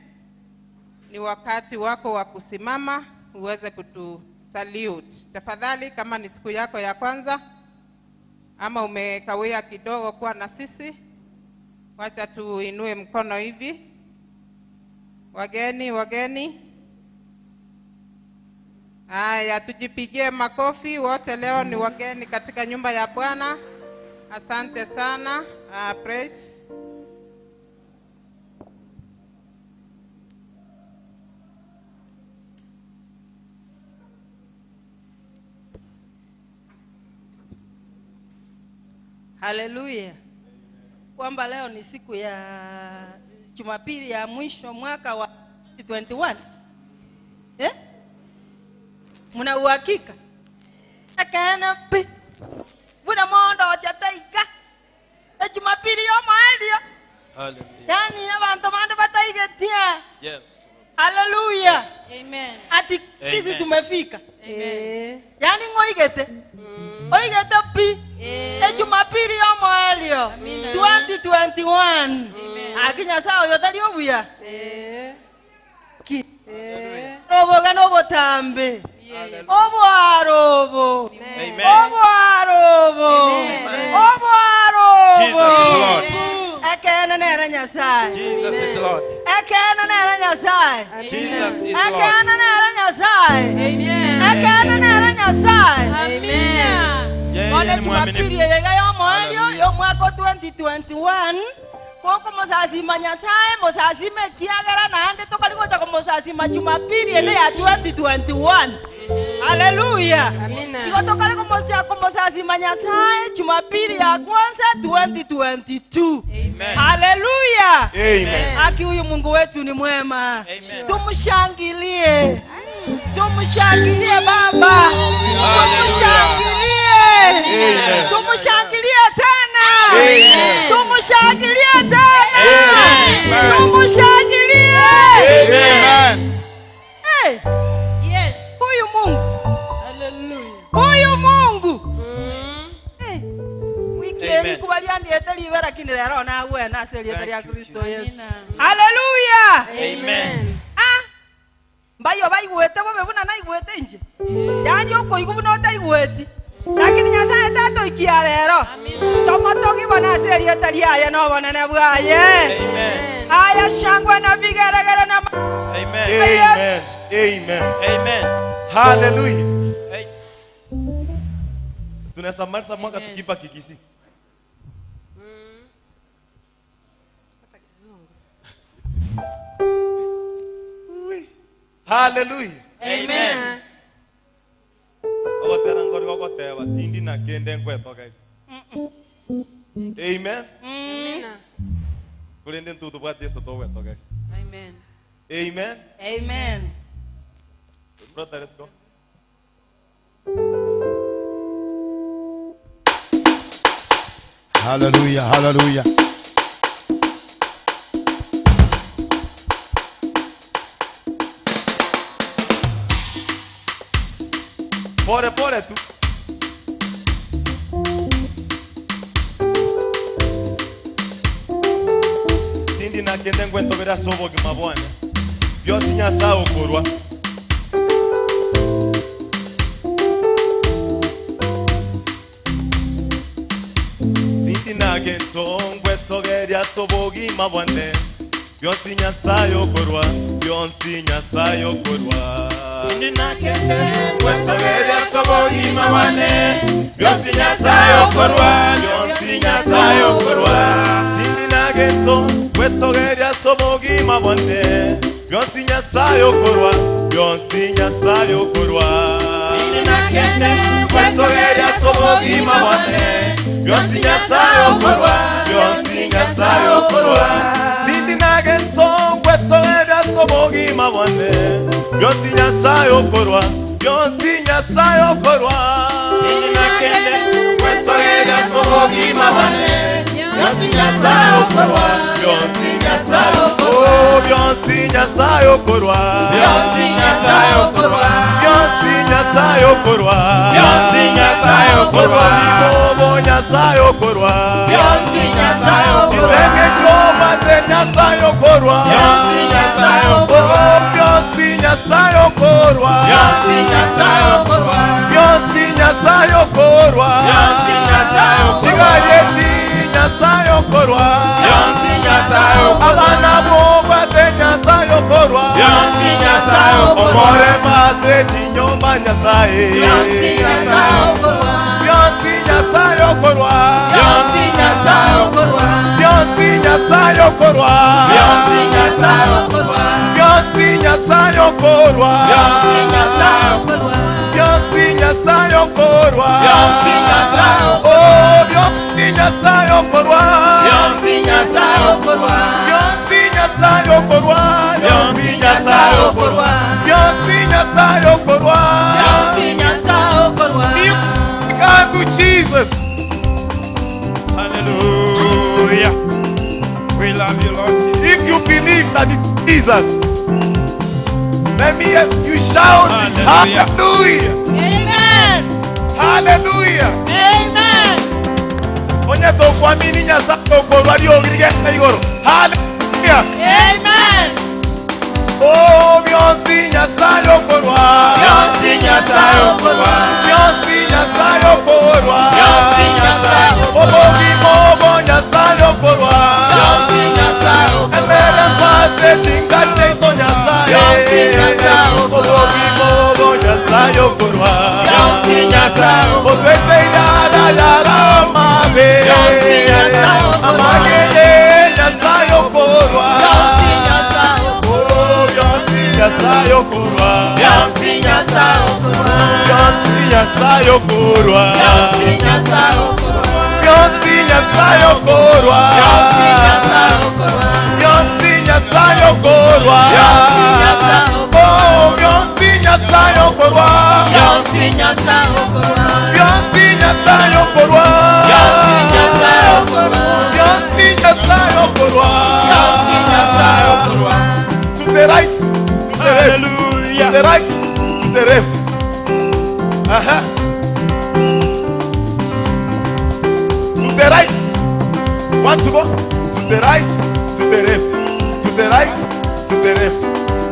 ni wakati wako wa kusimama uweze kutusalute. Tafadhali, kama ni siku yako ya kwanza ama umekawia kidogo kuwa na sisi, wacha tuinue mkono hivi. Wageni. Haya, tujipigie makofi wote. Leo ni wageni katika nyumba ya Bwana. Asante sana. Praise. Haleluya. Kwamba leo ni siku ya Jumapili ya mwisho mwaka wa 2021. Muna uhakika? Akana pi. Buna mondo chataika. Jumapili yo maelio. Hallelujah. Yani abantu manda bataigetia. Yes. Haleluya. Amen. Ati sisi tumefika. Amen. Yani ngoigete. Oigete pi. Jumapili yo maelio. 2021. Akinya sao yotali obuya. Ki. Robo gano botambe. Obo arobo. Amen. Obo arobo. Obo arobo. Jesus is Lord. Ekena nera nyasai. Jesus is Lord. Ekena nera nyasai. Jesus is Ekena Lord. nera nyasai. Amen. Ekena nera nyasai. Amen. Yeye Ona ni Jumapili mwaminifu. yega yo moyo yo mwaka 2021. Koko mosasi manyasai mosasi mekiagara na ande tokaliko cha mosasi Jumapili ene ya 2021. Haleluya. Amina. Iko tokaliko mosasi manyasai Jumapili ya kwanza 2022. Amen. Haleluya. Amen. Aki huyu Mungu wetu ni mwema. Amen. Tumshangilie. Tumshangilie Baba. Tumshangilie. Amen. Tumshangilie tena. Amen. Tumshangilie tena. Amen. Tumshangilie. Amen. Hey, Yes. huyu Mungu. Hallelujah. Huyu Mungu. Hey. Wiki Amen. eni kubaliandi etali vera kinilero na we na seli etali ya Kristo Yesu. Amina. Hallelujah. Amen. Mbayo baigwete bobe buna naigwete nje. Yani uko igubuno taigweti. Lakini Nyasaye tato ikia lero. Tomotogi bona seri etali aya no bonene bwaye. Amen. Aya shangwe na bigeregere na Amen. Amen. Amen. Amen. Hallelujah. Hey. Tunasamaliza mwaka tukipa kikisi. Hallelujah. Amen. Ogotera ngori gogoteba tindi na kende ngwetoka. Amen. Amina. Kulende ntutu bwa Yesu to gwetoka. Amen. Amen. Amen. Brother, let's go. Hallelujah, hallelujah. Pole pole tu. Tindi na kende ngwetogera sobo gimabwana. Byosi Nyasaye okorwa. Tindi na gento ngwetogeria sobo gimabwane. Byosi Nyasaye okorwa. Byosi Nyasaye okorwa. Tindi na kende Wetogeria sobogi mawane. Byosi Nyasaye okorwa. Byosi Nyasaye okorwa. Tindi na gento wetogeria sobogi mawane. Byosi Nyasaye okorwa. Byosi Nyasaye okorwa. Tindi na kende Wetogeria sobogi mawane. Byosi Nyasaye okorwa. Byosi Nyasaye okorwa. Tindi na gento wetogeria sobogi mawane. Byosi Nyasaye okorwa. Byosi Nyasaye okorwa. Tindi na kende Torega sogi mabane Bionsi Nyasaye okorwa Bionsi Nyasaye okorwa Bionsi Nyasaye okorwa Bionsi Nyasaye okorwa Bionsi Nyasaye okorwa Bionsi Nyasaye okorwa Bobo Nyasaye okorwa Bionsi Nyasaye okorwa Chisenge choma te Nyasaye okorwa Bionsi Nyasaye okorwa Bionsi Nyasaye okorwa Bionsi Nyasaye okorwa Bionsi Nyasaye okorwa Bionsi Nyasaye okorwa Chigayechi Nyasaye okorwa Bionsi Nyasaye okorwa Abana boba te Nyasaye okorwa Bionsi Nyasaye okorwa Omore mase chinyomba Nyasaye Bionsi Nyasaye okorwa Bionsi Nyasaye okorwa Bionsi Nyasaye okorwa Bionsi Nyasaye okorwa Bionsi Nyasaye okorwa Bionsi Nyasaye okorwa Bionsi Nyasaye okorwa Bionsi Nyasaye okorwa Bionsi Nyasaye okorwa Bionsi Nyasaye okorwa Bionsi Nyasaye okorwa Bionsi Nyasaye okorwa Bionsi Nyasaye okorwa Bionsi Nyasaye okorwa Bionsi Nyasaye okorwa God to Jesus. Hallelujah. We love you, Lord. If you believe that it's Jesus, let me hear you shout hallelujah. Hallelujah. Amen. Hallelujah. Amen. Onye to kuamini Nyasaye okorwa rio girigenda igoro. Hallelujah. Amen. Oh, Bionsi Nyasaye okorwa. Bionsi Nyasaye okorwa. Bionsi Nyasaye okorwa. Bionsi Nyasaye okorwa. Bobo Bobo Nyasaye okorwa. Bionsi Nyasaye okorwa. Emere pase chinga cheto Nyasaye. Bionsi Nyasaye okorwa. Bobo Nyasaye okorwa. Bionsi Nyasaye okorwa. Otete yara yara mabe. Bionsi Nyasaye okorwa. Amageye Nyasaye okorwa. Bionsi Nyasaye okorwa. Bionsi Nyasaye okorwa. Bionsi Nyasaye okorwa. Bionsi Nyasaye okorwa. Bionsi Nyasaye okorwa. Bionsi Nyasaye okorwa. Bionsi Nyasaye okorwa. Bionsi Nyasaye okorwa. Bionsi Nyasaye okorwa. Bionsi Nyasaye okorwa. Bionsi Nyasaye okorwa. Bionsi Nyasaye okorwa. Bionsi Nyasaye okorwa. To the right, to the left, to the right, to the left. To the right. Want to go? To the right, to the left. To the right, to the left.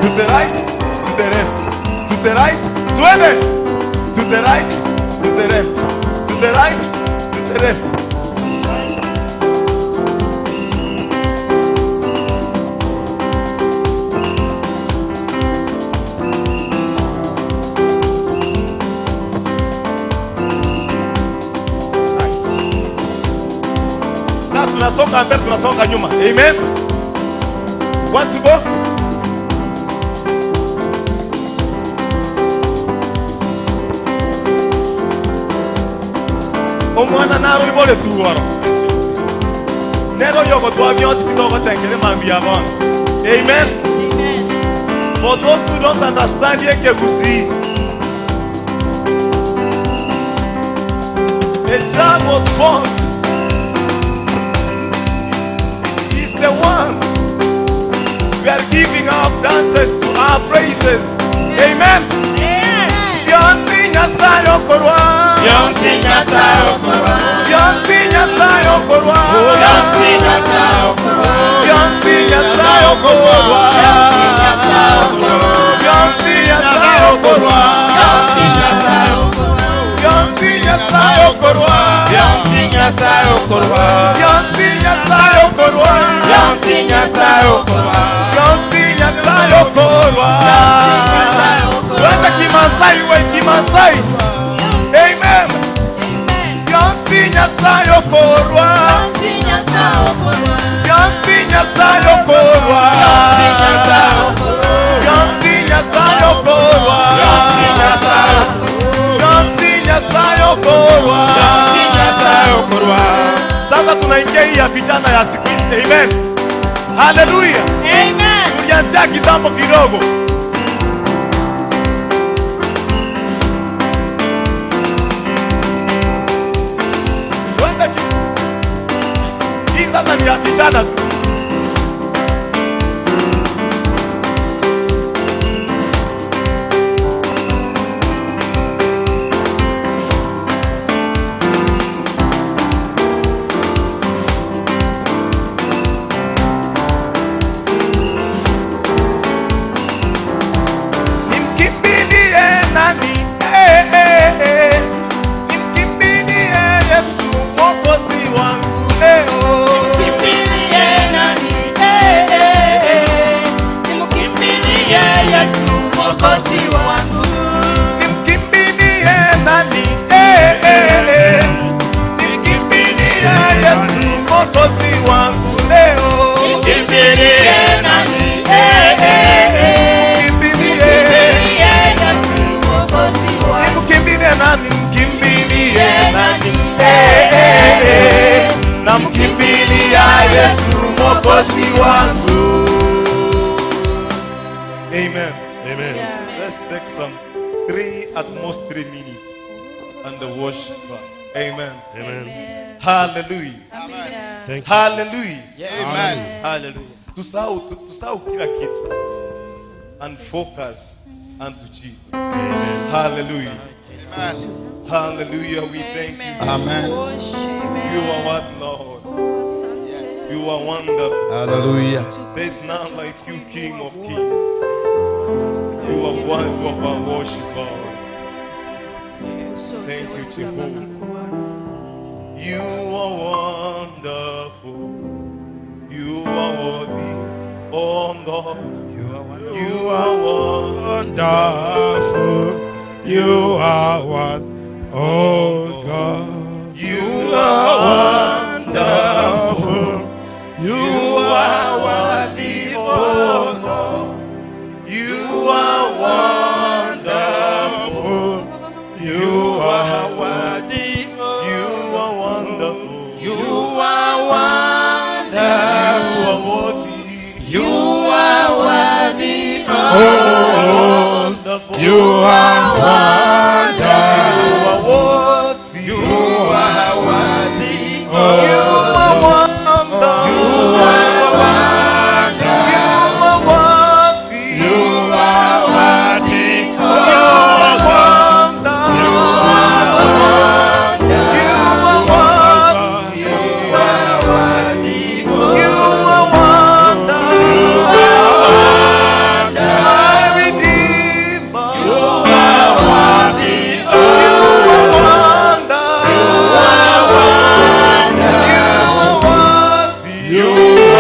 To the right, to the left. To the right, to the left. To the right, to the left. To the right, to the left. Tunasonga mbele, tunasonga nyuma. Amen. Want to go? Omwana naro ibole tuwaro. Nero yoko tuwa bionsi kitoko tenkele mambi yabona. Amen. For those who don't understand yeke kusi. A child was born. The one we are giving our dances to our praises. Amen. Bionsi Nyasaye okorwa. Bionsi Nyasaye okorwa. Bionsi Nyasaye okorwa. Bionsi Nyasaye okorwa. Bionsi Nyasaye okorwa. Bionsi Nyasaye okorwa. Bionsi Nyasaye okorwa. Bionsi Nyasaye okorwa. Bionsi Nyasaye okorwa. Bionsi Nyasaye okorwa. Bionsi Nyasaye okorwa. Bionsi Nyasaye okorwa. Bionsi Nyasaye okorwa. Wenda Kimasai we Kimasai. Amen. Bionsi Nyasaye okorwa. Bionsi Nyasaye okorwa. Bionsi Nyasaye okorwa. Bionsi Nyasaye okorwa. Bionsi Nyasaye okorwa. Bionsi Nyasaye okorwa. Bionsi Nyasaye okorwa. Bionsi Nyasaye okorwa. Sasa tunaingia hii ya vijana ya siku hizi. Amen. Hallelujah. Amen. Tulianzia kitambo kidogo. sasa ni ya vijana tu. Nimkimbilie nani? Nimkimbilie Yesu Mwokozi wangu leo. Nimkimbilie nani? Nimkimbilie Yesu Mwokozi wangu. Nimkimbilie nani? Nimkimbilie Yesu Mwokozi wangu leo. Nimkimbilie nani? Nimkimbilie Yesu Mwokozi wangu. Nimkimbilie nani? Nimkimbilie nani? Namkimbilia Yesu Mwokozi wangu. Amen. Amen. Let's take some 3 at most 3 minutes and the worship God. Amen. Amen. Hallelujah. Thank you. Hallelujah. Amen. Hallelujah. Tusahau kila kitu and focus unto Jesus. Amen. Hallelujah. Hallelujah. We thank you. Amen. You are what, Lord? You are wonderful. Hallelujah. There is none like you, King of Kings. You are worthy of our worship, God. Thank you, Jehovah. You are wonderful. You are worthy. Oh Lord. You are Wonderful. You are what? Oh God. You are wonderful. You are worthy. Oh Lord. You are wonderful. You are worthy. You are wonderful. You are wonderful. You are worthy. You are worthy. Oh Wonderful. You are wonderful. You are worthy. You are wonderful. You are wonderful. You are worthy. You are wonderful. You are wonderful. You are worthy. You You are wonderful. My Redeemer. You are worthy. You are wonderful. You are wonderful. You are worthy. You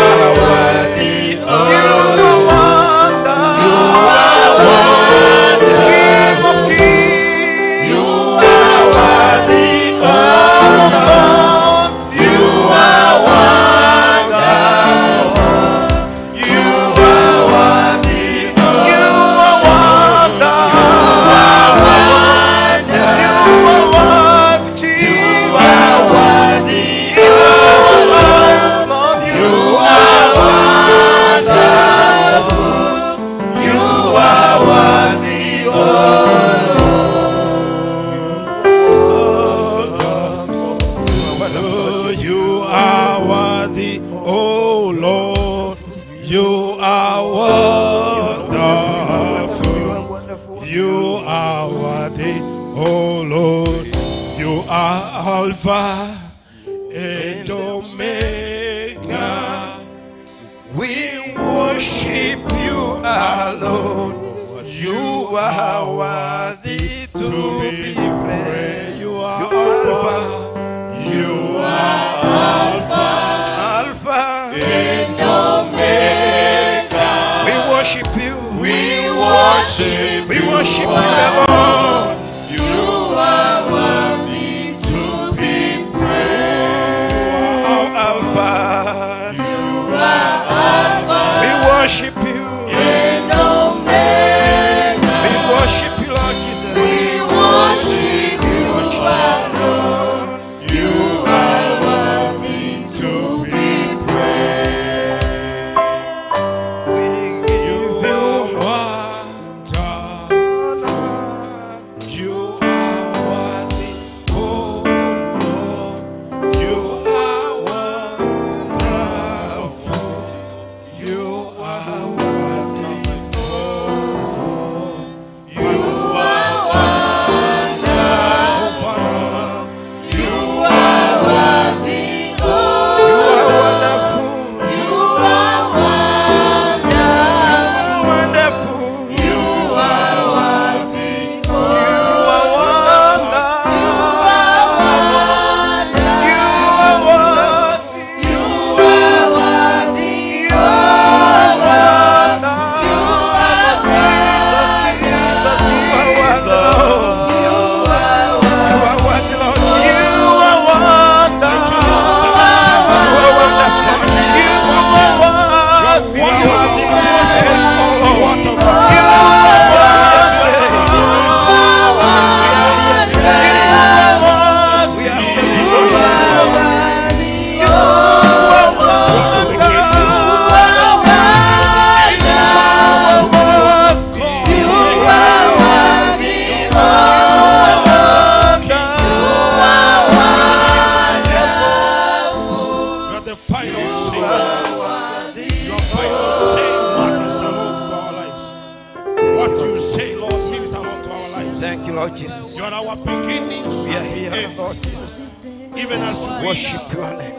are worthy. You are wonderful. King of kings. You are worthy. Oh Lord, you are wonderful. You are worthy. You are wonderful. You are worthy. You are worthy. You are wonderful. Lord, you are wonderful. You are worthy. Oh, you are worthy, oh Lord. You are wonderful. You are worthy, oh Lord. You are Alpha and Omega. We worship you alone. You are worthy to be praised. You are Alpha. You are Alpha and Omega. We worship you. We worship you alone. You are worthy to be praised. Oh, Alpha. You are Alpha. We worship you. And Omega. We worship you, Lord Jesus. We worship you alone. You are worthy to be praised. We give you wonderful. final say. Your final say matters a lot for our lives. What you say, Lord, means a lot to our lives. Thank you, Lord Jesus. You are our beginning We are and here, end. Lord Jesus. Even as we Worship your name.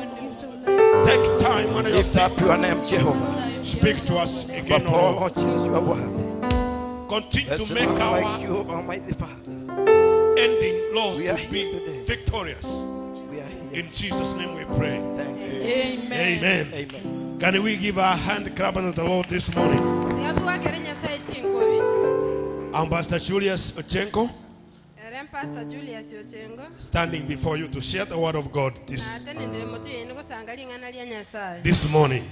take time on your Lift up feet, your name, Jehovah. speak to us again, But O oh, Lord. Lord Jesus, you are worthy. Continue There's to make none our like you, Almighty Father. ending, Lord, We to are here be today. victorious. We are here. In Jesus' name we pray. Thank you. Amen. Amen. Can we give our hand clapping to the Lord this morning? I'm Pastor Julius Ochenko, Pastor Julius Ochengo. standing before you to share the word of God this morning.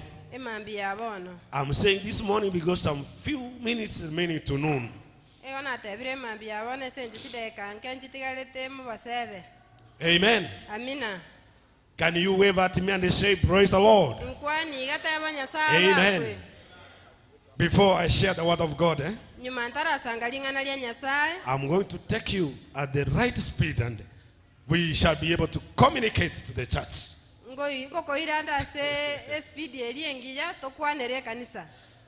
I'm saying this morning because some few minutes remaining to noon. Amen. Amina. Can you wave at me and say, praise the Lord? Amen. Before I share the word of God, I'm going to take you at the right speed and we shall be able to communicate to the church.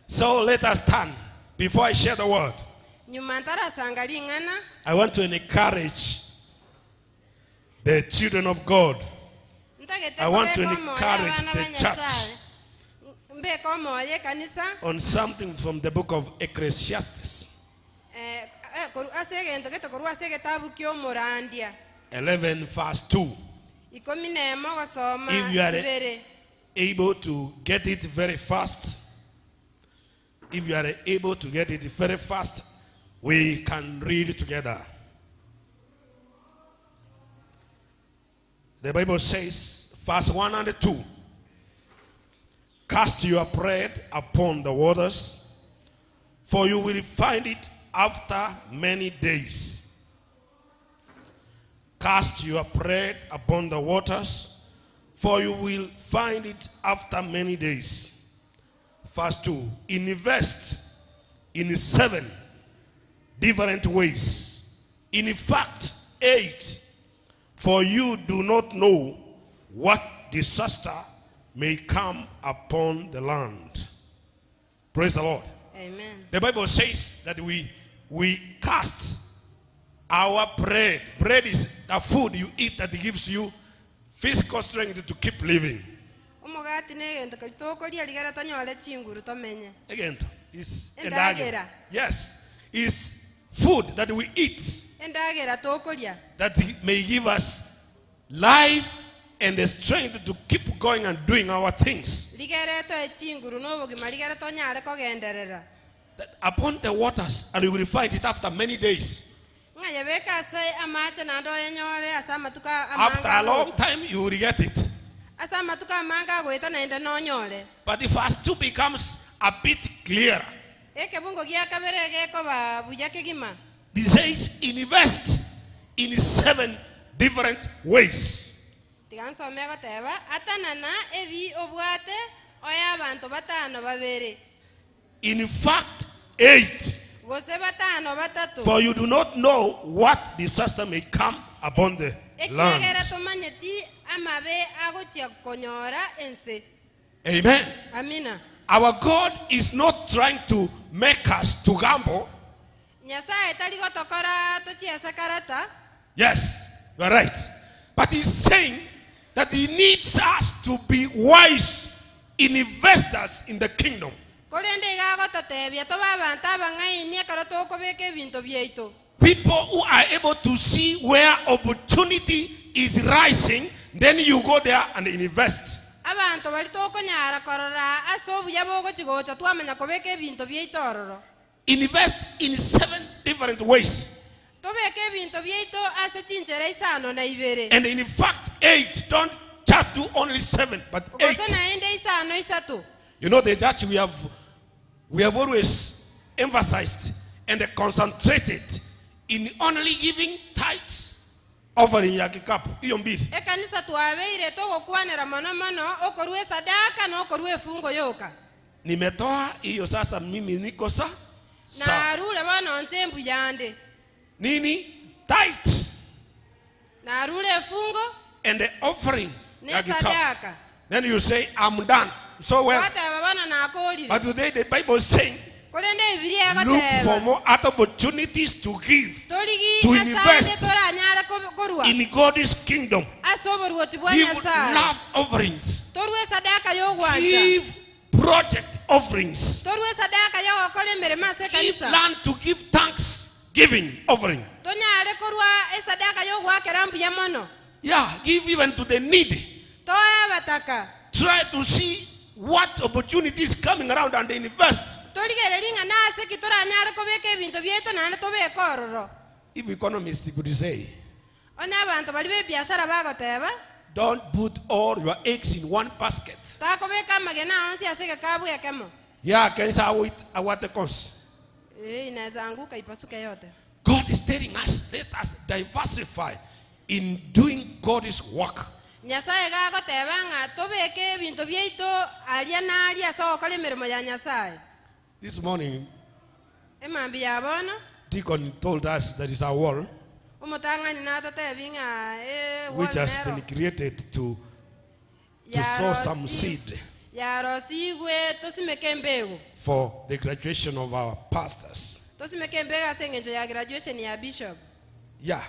So let us stand. Before I share the word, I want to encourage the children of God. I want to encourage the church on something from the book of Ecclesiastes 11 verse 2. If you are able to get it very fast, we can read together. The Bible says, verse 1 and 2, cast your bread upon the waters, for you will find it after many days. Cast your bread upon the waters, for you will find it after many days. Verse 2, invest in 7 different ways. In fact, 8. For you do not know what disaster may come upon the land. Praise the Lord. Amen. The Bible says that we cast our bread. Bread is the food you eat that gives you physical strength to keep living. Again, it's endagera. Yes, it's food that we eat that may give us life and the strength to keep going and doing our things. That upon the waters, and you will find it after many days. After a long time, you will get it. But the verse 2 becomes a bit clearer. It says, invest in 7 different ways. In fact, 8. For you do not know what disaster may come upon the land. Amen. Amina. Our God is not trying to make us to gamble. Yes, you are right. But he's saying that he needs us to be wise investors in the kingdom. People who are able to see where opportunity is rising, then you go there and invest. Invest in 7 different ways. And in fact, 8. Don't just do only 7, but 8. You know, the church we have always emphasized and concentrated in only giving tithes, offering yakikap. Nimetoa hiyo sasa mimi niko sa. Nini? Tithes. And the offering. Then you say, I'm done. So well. Wateba bana nakolire. But today the Bible is saying, Kolende Biblia look ekoteba. for more opportunities to give, Toligi to asande invest toranyala korwa. in God's kingdom. Asoborwoti bwa Give Nyasaye. love offerings. Torwe sadaka yogwanza. Give project offerings. Torwe sadaka yogokole merema se Give, kanisa. learn to give thanksgiving offering. Tonyale korwa esadaka yogwakera mbuya mono. Yeah, give even to the needy. Toya bataka. Try to see what opportunities coming around and invest. Toligeringa nase kitoranyala kobeka ebintu byeto nane tobeka ororo. If economists could say, Onya abantu bali be biashara bagoteba. don't put all your eggs in one basket. Takobeka magena onsi aseke kabu yakemo. Yeah, can say what the cause. Inaweza anguka ipasuke yote. God is telling us, let us diversify in doing God's work. Nyasaye gagoteba nga tobeke ebintu byeito alia na alia so okole mirimo ya Nyasaye. This morning, Emambi yabono. Deacon told us there is a wall Umutangani na totebi nga which has been created to sow some seed Yarosigwe tosimeke mbegu. for the graduation of our pastors. Tosimeke mbegu asengenjo ya graduation ya bishop. Yeah,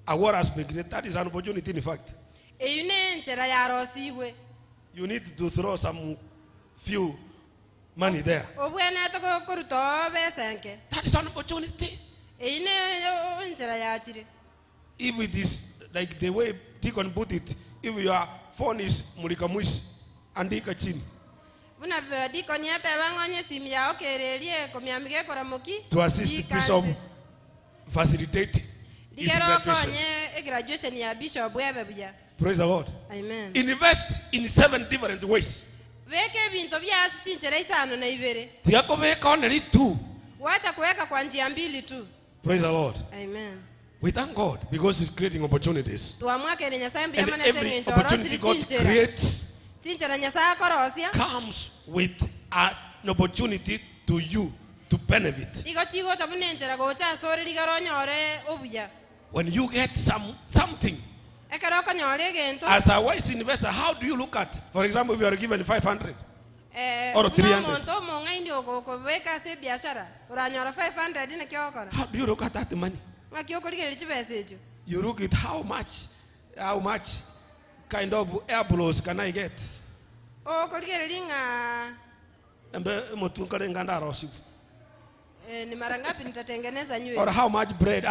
a wall has been created. That is an opportunity, in fact. Eyune nchera yarosigwe. You need to throw some few money there. Obwene toko koruto besenke. That is an opportunity. Eyune nchera yachire. If it is like the way Deacon put it, if your phone is mulikamushi, andika chini. Buna diko nyata bangonye simu ya okererie komyamige koramuki. To assist Bishop facilitate his Digero graduation. konye graduation ya bishop webe buya. Praise the Lord. Amen. Invest in 7 different ways. Weke bintu byasi chinchera isano na ibere. Tiakobeka only 2. Wacha kuweka kwa njia mbili tu. Praise the Lord. Amen. We thank God because He's creating opportunities. Tuamwake ni Nyasaye And mbiyama na every sengenjo opportunity orosili God chinchera. creates Chinchera Nyasaye korosia. comes with an opportunity to you to benefit. Iko chigo chabune nchera gocha sore ligaro nyore obuya. When you get something, Ekero konyore gento. as a wise investor, how do you look at? For example, if you are given 500 or 300, Monto monga indio ko weka se biashara. Uranyora 500 na kyokora. how do you look at that money? Ngakyoko ligere chibesejo. You look at how much kind of air blows can I get? O koligere linga Embe motunkare nganda rosi. ni mara ngapi nitatengeneza nywe. Or how much bread?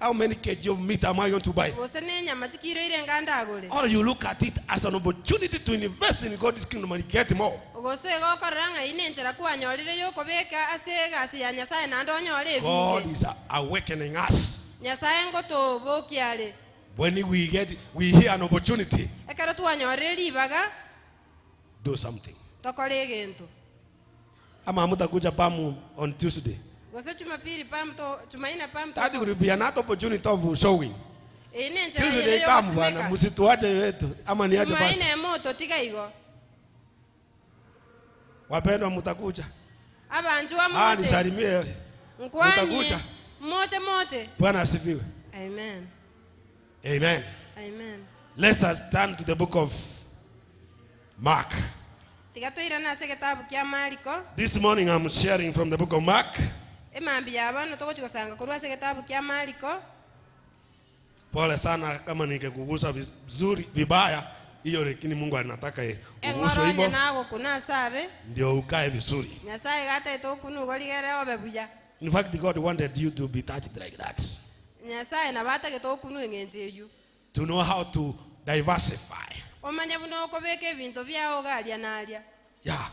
How many kg of meat am I going to buy? Bosene nyama chikiro ile nganda agole. Or you look at it as an opportunity to invest in God's kingdom and get more. Ogose go koranga ine nchera kwa nyolile yo kobeka asega asi ya Nyasaye na ndo nyole God binge. is awakening us. Nyasaye ngoto bokiale. When we hear an opportunity, Ekero tuanyore libaga do something. tokole gento. Ama mutakuja pamu on Tuesday. Gose Jumapili pamto Jumaina pamto. That will be another opportunity of showing. Ine nchera Tuesday ile come bwana, msituache wetu ama niaje basi. Jumaina moto tika igo. Wapendwa mtakuja. Abantu wa mote. Nisalimie. Mtakuja. Mote. Bwana asifiwe. Amen. Amen. Amen. Let us turn to the book of Mark. Tikatoira na se kitabu kya Marko. This morning I'm sharing from the book of Mark. Emambi yabano toko chikosanga kurwa se kitabu kya Marko. Pole sana kama ningekugusa vizuri vibaya, hiyo lakini Mungu anataka uguswe hivyo nago kuna sabe ndio ukae vizuri. Nyasaye gata itokunu goligere obebuya. In fact, God wanted you to be touched like that. Nyasaye na bata getokunu ngenjeyu. To know how to diversify. Omanya buno kobeke bintu byao galia nalia. Yeah.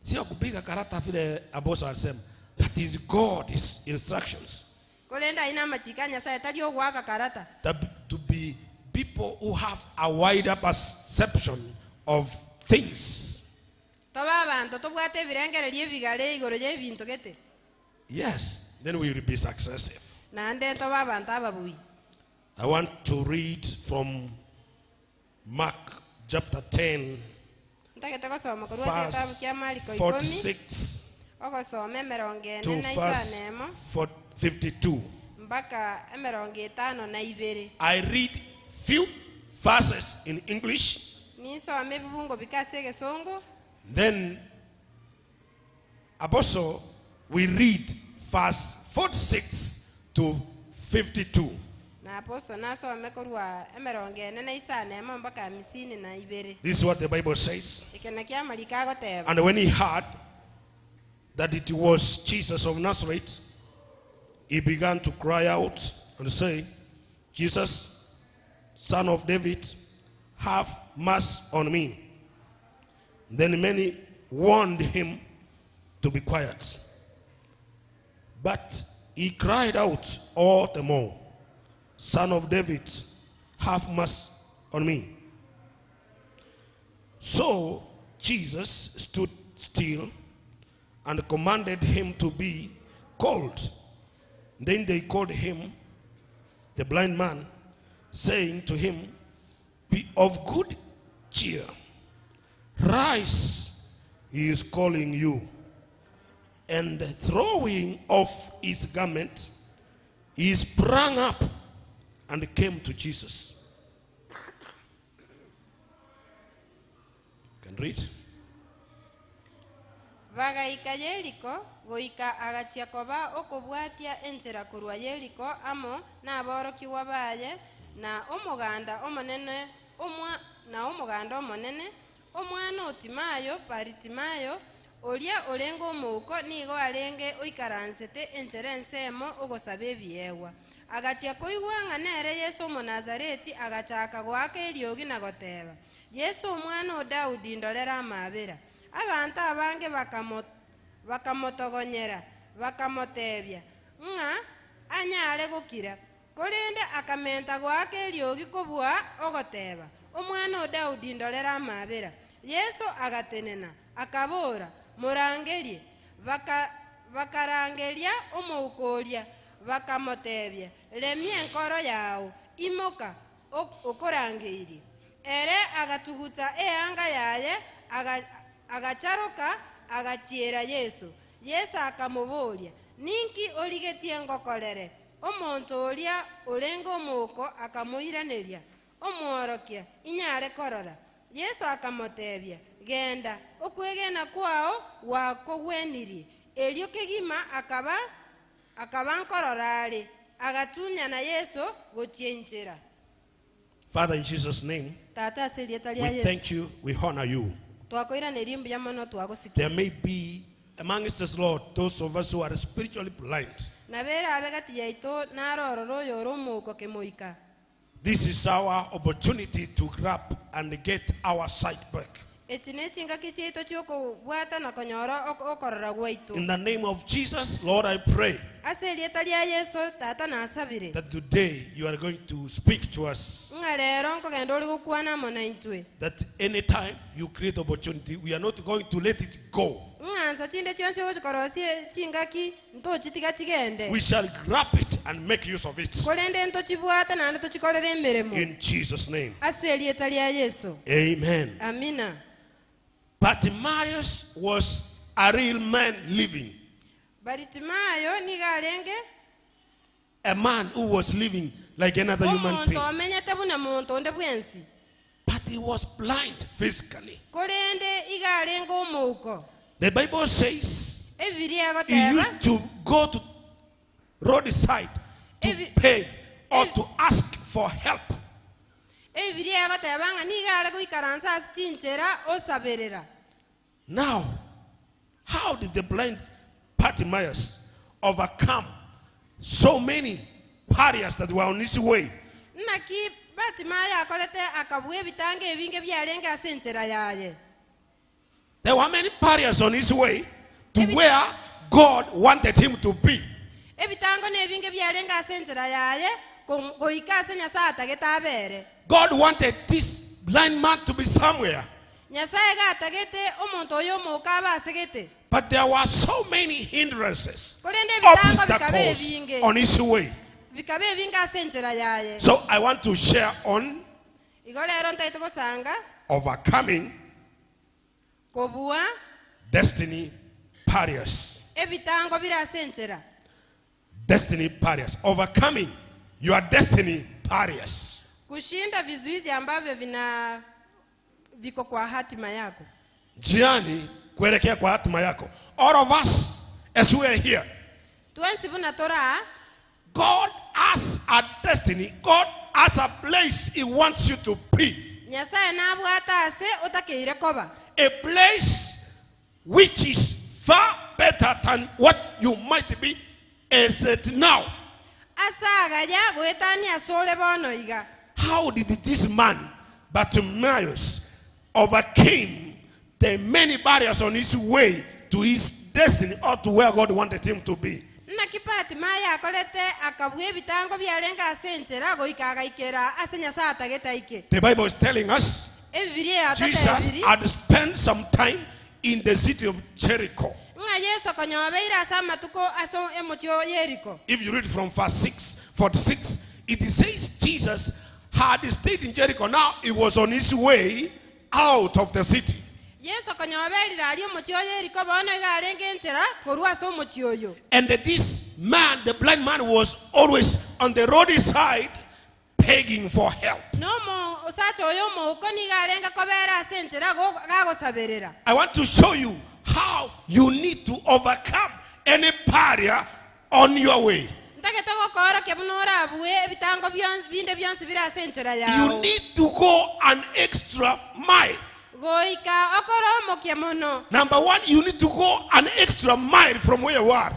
Sio kupiga karata vile aboso alisema. That is God's instructions. Kolenda ina machika Nyasaye tali ogwaka karata. To be people who have a wider perception of things. Toba abantu tobwate birengere lyebigale igoro ye bintu gete. Yes, then we will be successful. Na ande toba abantu ababui. I want to read from Mark chapter 10 verse 46 to verse 52. I read few verses in English Nisome ebibungo bikase egesongo. Then, Apostle, we read verse 46 to 52. Na aposto nasome korwa emerongo ene na isane emo mpaka 52. This is what the Bible says. Ekene kiamalika agoteba. And when he heard that it was Jesus of Nazareth, he began to cry out and say, Jesus, Son of David, have mercy on me. Then many warned him to be quiet. But he cried out all the more, Son of David, have mercy on me. So Jesus stood still and commanded him to be called. Then they called him, the blind man, saying to him, be of good cheer. Rise, he is calling you. And throwing off his garment, he sprang up and came to Jesus. Can read. Bagaika Yeriko, goika agachiakoba okobwatia enchera kurwa Yeriko amo na aboroki wabaye na omuganda omonene omwana otimayo paritimayo olia olengo omuko nigo alenge oikaransete enchera ensemo ogosaba ebiewa agachia koigwanga nere Yesu omonazareti agachaka gwaka eriogi na goteba Yesu omwana o Daudi ndolera amabera abantu abange bakamotogonyera bakamotebya nga anyale gukira kolende akamenta gwake eriogi kobwa ogoteba omwana o Daudi ndolera amabera Yesu agatenena akabora murangerie bakarangeria omoukoria bakamotebya lemia enkoro yao imoka okorangeirie ere agatuguta eanga yaye agacharoka agachiera Yesu akamuboria ninki origetie ngokorere omonto oria olengo omuko akamuiraneria omworokia inyare korora Yesu akamotebya genda okwegena kwao wakogwenirie elio kegima akaba nkororare agatunya na Yesu gochienchera. Father, in Jesus' name, Tata serieta lia we Yesu. thank you, we honor you. Twakoiraneria mbuya mono twagosikia. There may be amongst us, Lord, those of us who are spiritually blind. Nabera abegati yaito narororo yoro muko kemoika. This is our opportunity to grab and get our sight back. In the name of Jesus, Lord, I pray that today you are going to speak to us. That anytime you create opportunity, we are not going to let it go. We shall grab it and make use of it. In Jesus' name. Amen. Amina. Bartimaeus was a real man living. A man who was living like another human being. But he was blind physically. The Bible says he used to go to roadside to pay or to ask for help. Now, how did the blind Bartimaeus overcome so many barriers that were on his way? There were many barriers on his way to where God wanted him to be. God wanted this blind man to be somewhere. But there were so many hindrances, obstacles on his way. So I want to share on overcoming destiny barriers. Destiny barriers. Overcoming your destiny barriers. viko kwa hatima yako. Njiani kuelekea kwa hatima yako. All of us as we are here, God has a destiny. God has a place He wants you to be. A place which is far better than what you might be as it now. How did this man, Bartimaeus, overcame the many barriers on his way to his destiny or to where God wanted him to be? The Bible is telling us Jesus had spent some time in the city of Jericho. If you read from verse 46, it says Jesus had stayed in Jericho. Now he was on his way out of the city. And this man, the blind man, was always on the roadside begging for help. I want to show you how you need to overcome any barrier on your way. You need to go an extra mile. Number one, you need to go an extra mile from where you are.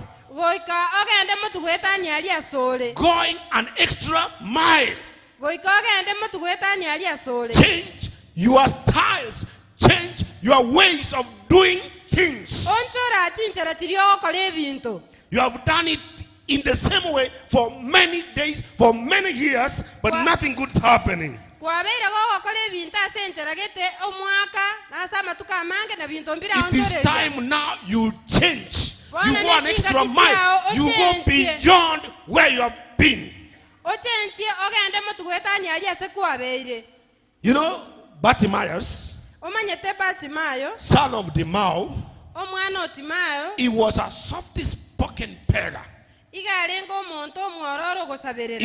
Going an extra mile. Change your styles. Change your ways of doing things. You have done it in the same way for many days, for many years, but nothing good is happening. It is time now you change. You go an extra mile. You go beyond where you have been. You know, Bartimaeus, son of Timaeus, he was a soft-spoken beggar. He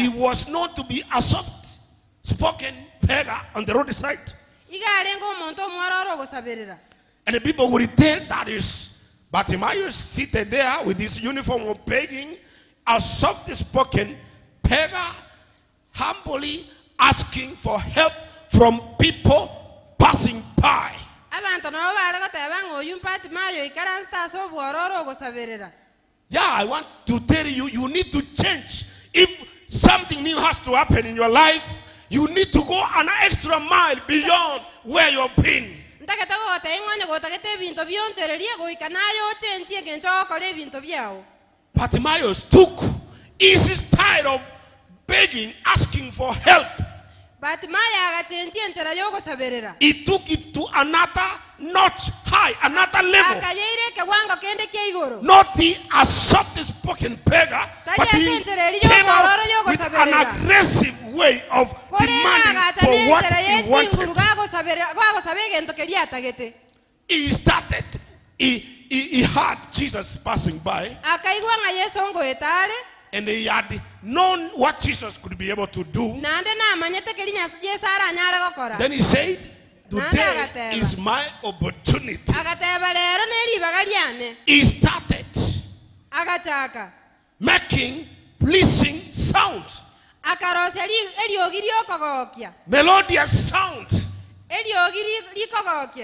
was known to be a soft-spoken beggar on the roadside. And the people would tell that is Bartimaeus seated there with his uniform of begging, a soft-spoken beggar, humbly asking for help from people passing by. Yeah, I want to tell you, you need to change. If something new has to happen in your life, you need to go an extra mile beyond where you've been. Bartimaeus took his style of begging, asking for help. He took it to another notch high, another level. Not a soft-spoken beggar, but he came out with an aggressive way of demanding for what he wanted. He started, he heard Jesus passing by, and he had known what Jesus could be able to do. Then he said, today is my opportunity. He started making pleasing sounds, melodious sound,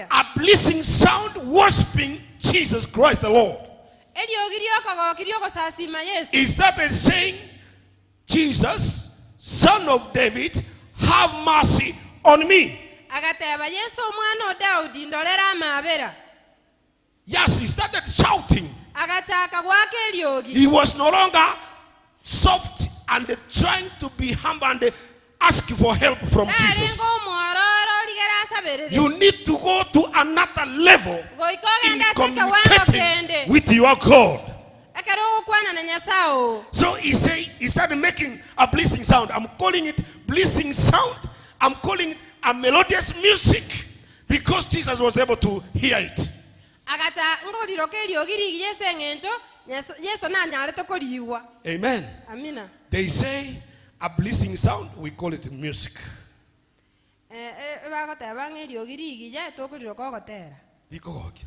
a pleasing sound, worshiping Jesus Christ the Lord. He started saying, Jesus, Son of David, have mercy on me. Yes, he started shouting. He was no longer soft and trying to be humble and ask for help from Jesus. You need to go to another level in communicating with your God. So he started making a blessing sound. I'm calling it blessing sound. I'm calling it a melodious music because Jesus was able to hear it. Amen. They say a blessing sound, we call it music. bagoteba ng'eriogi rigija tokorire kogotera rikogokia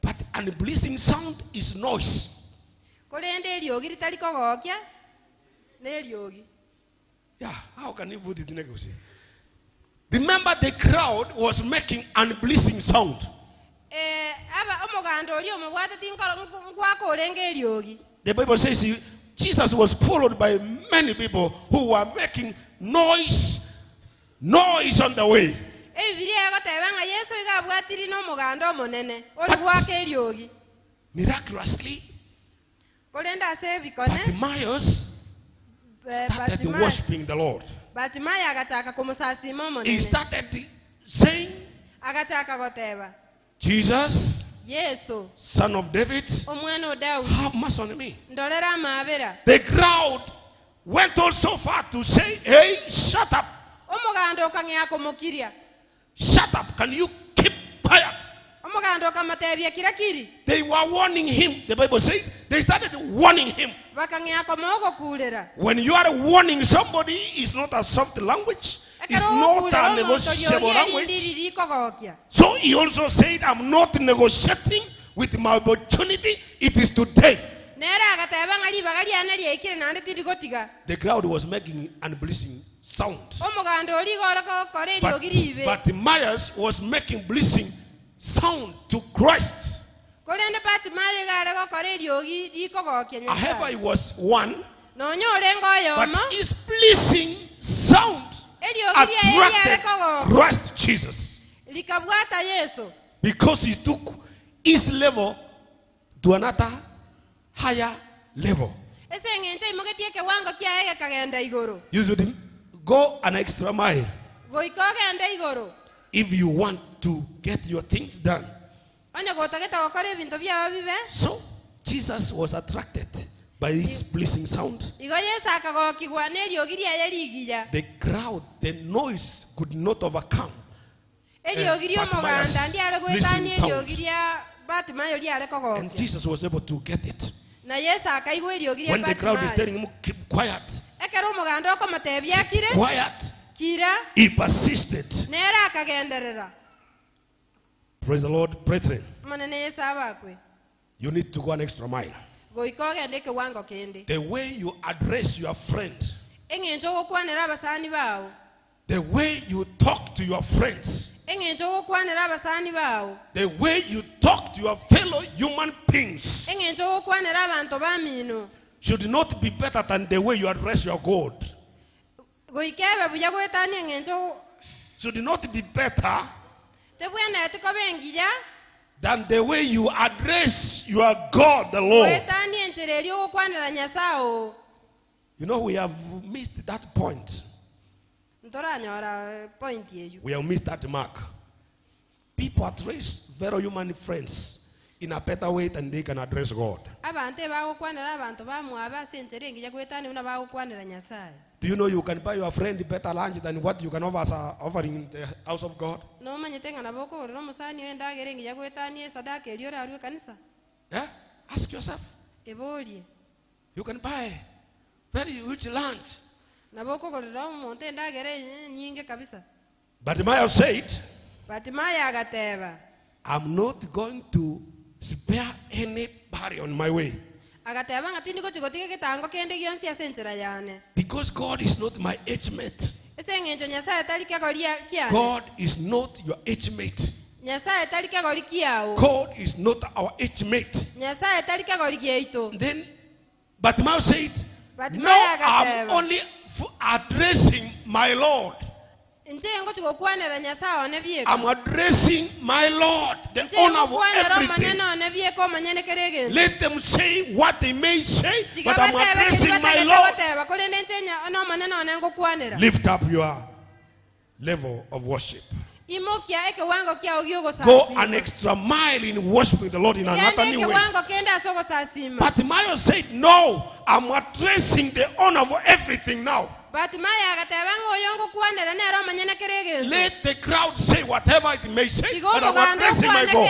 But unbleasing sound is noise. korende eriogi ritari kogokia n'eriogi. Yeah, how can you put it in English? Remember, the crowd was making unbleasing sound. Aba omoganda oli omobwateti ngwako orenge eriogi. The Bible says Jesus was followed by many people who were making noise on the way. Ebibiria egoteba ng'a Yesu iga abwatiri n'omoganda omonene oli gwaka eriogi. Miraculously, Korende ase ebikone Bartimaeus started worshiping the Lord. Batimayo agachaka kumusasima He omonene. started saying, Agachaka goteba Jesus, Yesu Son of David, omwana o Daudi have mercy on me. ndolera amabera. The crowd went also far to say, hey, shut up. Omoganda okang'ea kumukiria. Shut up. Can you keep quiet? Omoganda okamatebia kira kiri. They were warning him. The Bible says they started warning him. Bakang'ea komogo kulera. When you are warning somebody, it's not a soft language. It's not a negotiable language. So he also said, I'm not negotiating with my opportunity. It is today. The crowd was making unbleasing sounds. But Bartimaeus was making blessing sound to Christ. However, he was one, but his blessing sound attracted Christ Jesus. Because he took his level to another higher level. You should go an extra mile if you want to get your things done. So Jesus was attracted by his pleasing sound. The crowd, the noise could not overcome Bartimaeus' pleasing sound. And Jesus was able to get it. When the crowd is telling him, keep quiet, quiet, he persisted. Praise the Lord, brethren. You need to go an extra mile. The way you address your friend, the way you talk to your friends, the way you talk to your fellow human beings should not be better than the way you address your God. Should not be better than the way you address your God, the Lord. You know, we have missed that point. We have missed that mark. People address fellow human friends in a better way than they can address God. Do you know you can buy your friend better lunch than what you can offer as an offering in the house of God? Yeah? Ask yourself. You can buy very huge lunch. Bartimaeus said, I'm not going to spare any barrier on my way. Because God is not my age mate. God is not your age mate. God is not our age mate. Then Bartimaeus said, no, I'm only addressing my Lord. I'm addressing my Lord, the owner of everything. Let them say what they may say, but I'm addressing my Lord. Lift up your level of worship. Go an extra mile in worshiping the Lord in another new way. Bartimaeus said, no, I'm addressing the owner of everything now. Let the crowd say whatever it may say, but I'm addressing my God.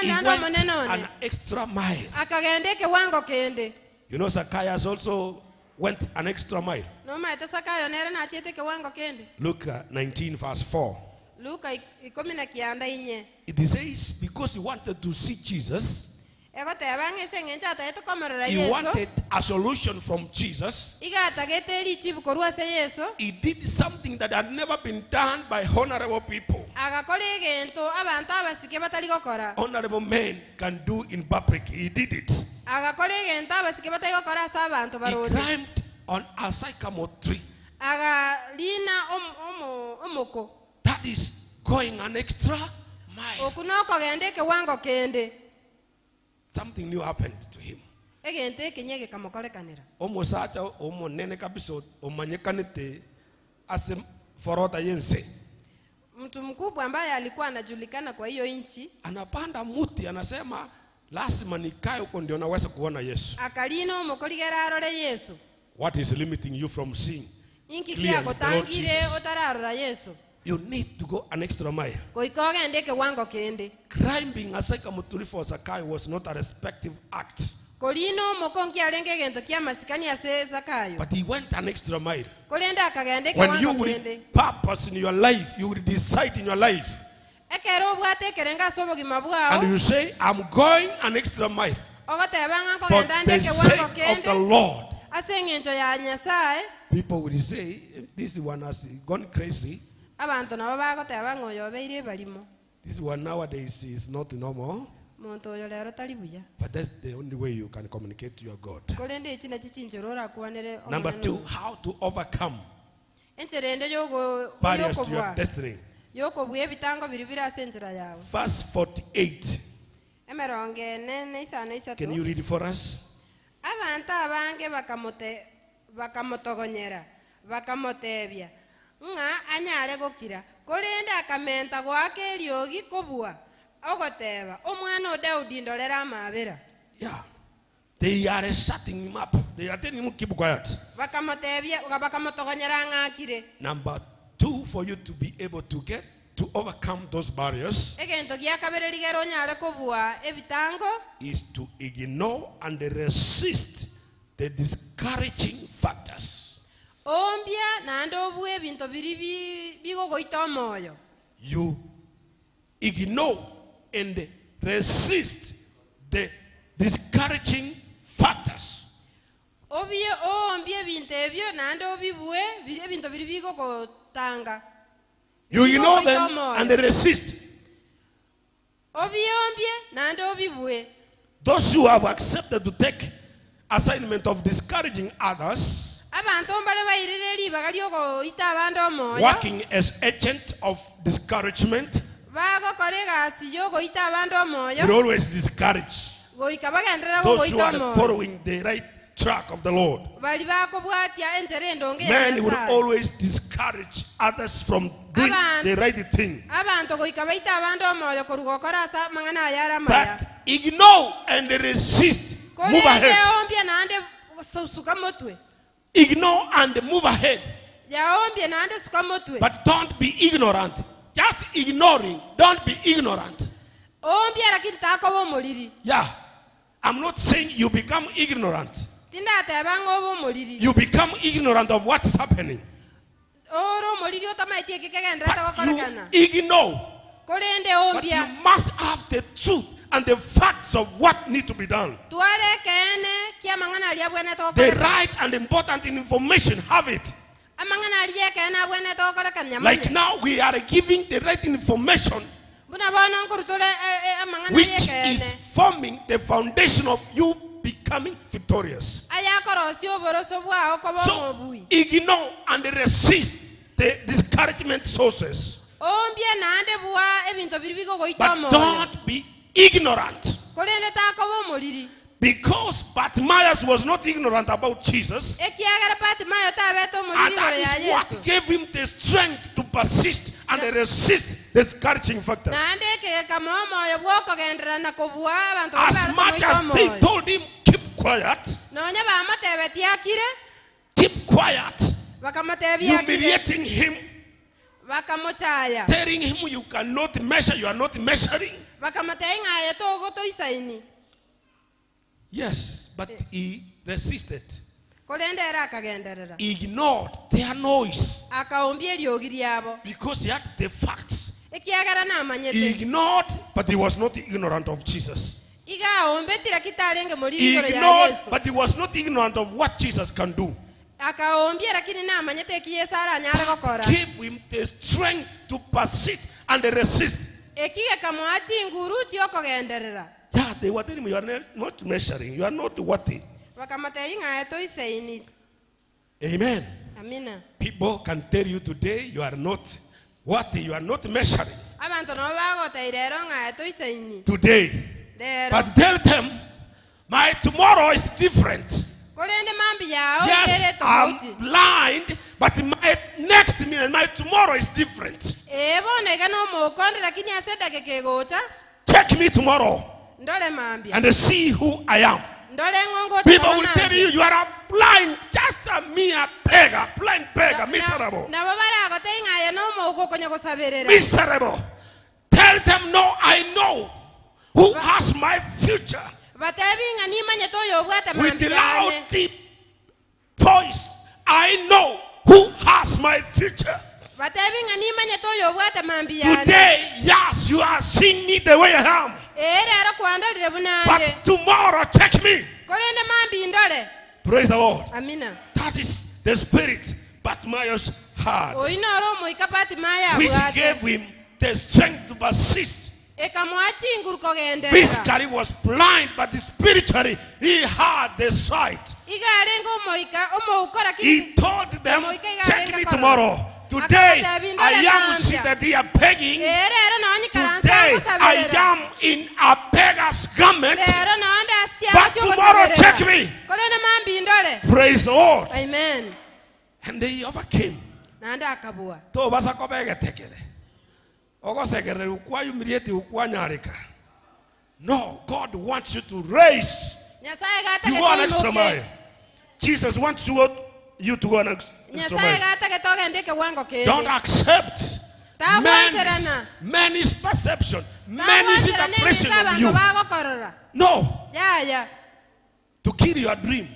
He went an extra mile. You know, Zacchaeus also went an extra mile. nomaete Zakayo nere nachiete kiwango kende. Luke 19 verse 4. Luka 19:4. It says, because he wanted to see Jesus, Egoteba ng'ese ng'enche ataete komerera he Yesu. wanted a solution from Jesus. Igatagete richibu korwa ase Yesu. He did something that had never been done by honorable people. Agakora egento abantu abasike batari gokora. Honorable men can do in public. He did it. Agakora egento abasike batari gokora ase abantu He barodi. climbed on a sycamore tree. Agalina omoko. That is going an extra mile. Okunoko gende kiwango kende. Something new happened to him. Egente kenyege kamokorekanira. Omusacha omunene kabisa omanyekanite ase forota yense. Mtu mkubwa ambaye alikuwa anajulikana kwa hiyo inchi. Anapanda muti anasema lazima nikae huko ndio naweza kuona Yesu. Akalina omokorigera arore Yesu. What is limiting you from seeing? Inki Clearly, kia the Lord kotangire Jesus. otararora Yesu. You need to go an extra mile. Koikoge ndeke wango kende. Climbing a sycamore tree for Zakayo was not a respective act. Kolino mokonki alenge gento kia masikani ase Zakayo. But he went an extra mile. Kolenda akagende ke When you wango will kende. purpose in your life, you will decide in your life. Ekero bwate kerenga sobo gimabwao. And you say, I'm going an extra mile Ogotebanga ko for genda the ndeke wango sake of the kende. Lord. Ase ngencho ya Nyasaye. People will say, this one has gone crazy. Abantu nabo bagoteba ngoyo beire balimo. This one nowadays is not normal. Muntu oyo lero tali buya. But that's the only way you can communicate to your God. Kolende ichina chichinjorora kuanere. Number 2, how to overcome Encherende yogo barriers to your destiny. Yoko bwe bitango biribira senjera yawe. Verse 48. Emeronge nene isano isato. Can you read it for us? Abantu abange bakamotogonyera bakamotebya nga anyale gokira kolenda akamenta gwake eriogi kobua ogoteba omwana o Daudi ndolera amabera. Yeah. They are shutting him up. They are telling him keep quiet. Bakamotebya bakamotogonyera ngakire. Number 2, for you to be able to overcome those barriers Egento gyakabere ligero nyale kobua ebitango is to ignore and resist the discouraging factors. ombya nande obue ebinto biri bigogoita omoyo. You ignore and resist the discouraging factors. Ombye ebinto ebyo nande obibue ebinto biri bigogotanga. You ignore them and resist. Obiombye nande obibue. Those who have accepted to take assignment of discouraging others, Abantu mbale bayirire bagalyogo ita abandi omoyo. working as agent of discouragement, Bagokora egasi yogo ita abandi omoyo. will always discourage Goika bagendera those who gogoita are omoyo. following the right track of the Lord. Bali bakobwatya enjere endonge ya Men will Nyasaye. always discourage others from doing the right thing. Abantu goika baita abandi omoyo korugokora asa mangana ayara maya. But ignore and resist. Move Kolende ahead. ombye nande suka motwe. Ignore and move ahead. Ya ombye nande suka motwe. But don't be ignorant. Just ignoring. Don't be ignorant. Ombye lakini takobo moliri. Yeah. I'm not saying you become ignorant. Tinda tebanga obo moliri. You become ignorant of what's happening. Oro moliri otamaiti ekigendera But takokorekana. you ignore. Kolende But you ombya. must have the truth and the facts of what need to be done. Tuare kene kia mangana liya bwene The takokorekana. right and important information, have it. Amangana liya kene bwene takokorekana. Like now we are giving the right information Buna bana nkurutole amangana which liya is kene. forming the foundation of you becoming victorious. Ayakorosi oboroso bwa okobo So mobui. ignore and resist the discouragement sources. Ombye nande bwa ebinto biri bigogoita But omoyo. don't be ignorant. Kolende takobo moliri. Because Bartimaeus was not ignorant about Jesus, Ekiagara pati mayo tabeto and moliri that gore ya is what Yesu. gave him the strength to persist and resist the discouraging factors. Nande ke kamo moyo bwoko gendera na kobua abantu As much as they told him, keep quiet, Nonya bamatebe tiakire. keep quiet, Bakamatebya akire. humiliating him, Bakamochaya. telling him you cannot measure, you are not measuring. Bakamatenga yeto goto isaini. Yes, but he resisted. kolendera akagenderera ignored their noise akaombia eriogi riabo because he had the facts. ekiagera He namanyete ignored, but he was not ignorant of Jesus. iga ombetira kitarenge muri He igoro ya ignored, Yesu but he was not ignorant of what Jesus can do. akaombia lakini namanyete ki Yesu aranyare gokora Give him the strength to persist and resist. ekiga kamwachi inguru ti okogenderera Yeah, they were telling me, you are not measuring, you are not worthy. bakamatei ng'aeto iseini. Amen. Amina. People can tell you today you are not worthy, you are not measuring. Abantu nabo bagoteire rero ng'aeto iseini. Today. Rero. But tell them, my tomorrow is different. Kolende mambi yao Yes, igere I'm tofauti. blind, but my next minute, my tomorrow is different. Boneka no mokonde lakini aseda kekegota. Check me tomorrow Ndole mambi. and see who I am. Ndole ngongota. People will tell you you are a blind, just a mere beggar, blind beggar, miserable. Na babara agote ng'aye no moko konye gosaberera. Miserable. Tell them, no, I know who has my future. Batebi ngani manye to yobwata mambi. With loud, deep voice, I know who has my future. Batebi ngani manye to yobwata mambi. Today, yes, you are seeing me the way I am. But tomorrow, check me. Praise the Lord. Amina. That is the spirit Bartimaeus had, which gave him the strength to persist. Physically was blind, but spiritually he had the sight. He told them, check me tomorrow. Today I am seated here begging. Today I am in a beggar's garment. But tomorrow check me. Praise the Lord. Amen. And they overcame. To basa ko bege tekele. Ogo sekere ukwa humiliate ukwa nyarika. No, God wants you to raise. You go an extra mile. Jesus wants you to go an extra mile. Don't accept man's perception, man's interpretation of you. No. To kill your dream.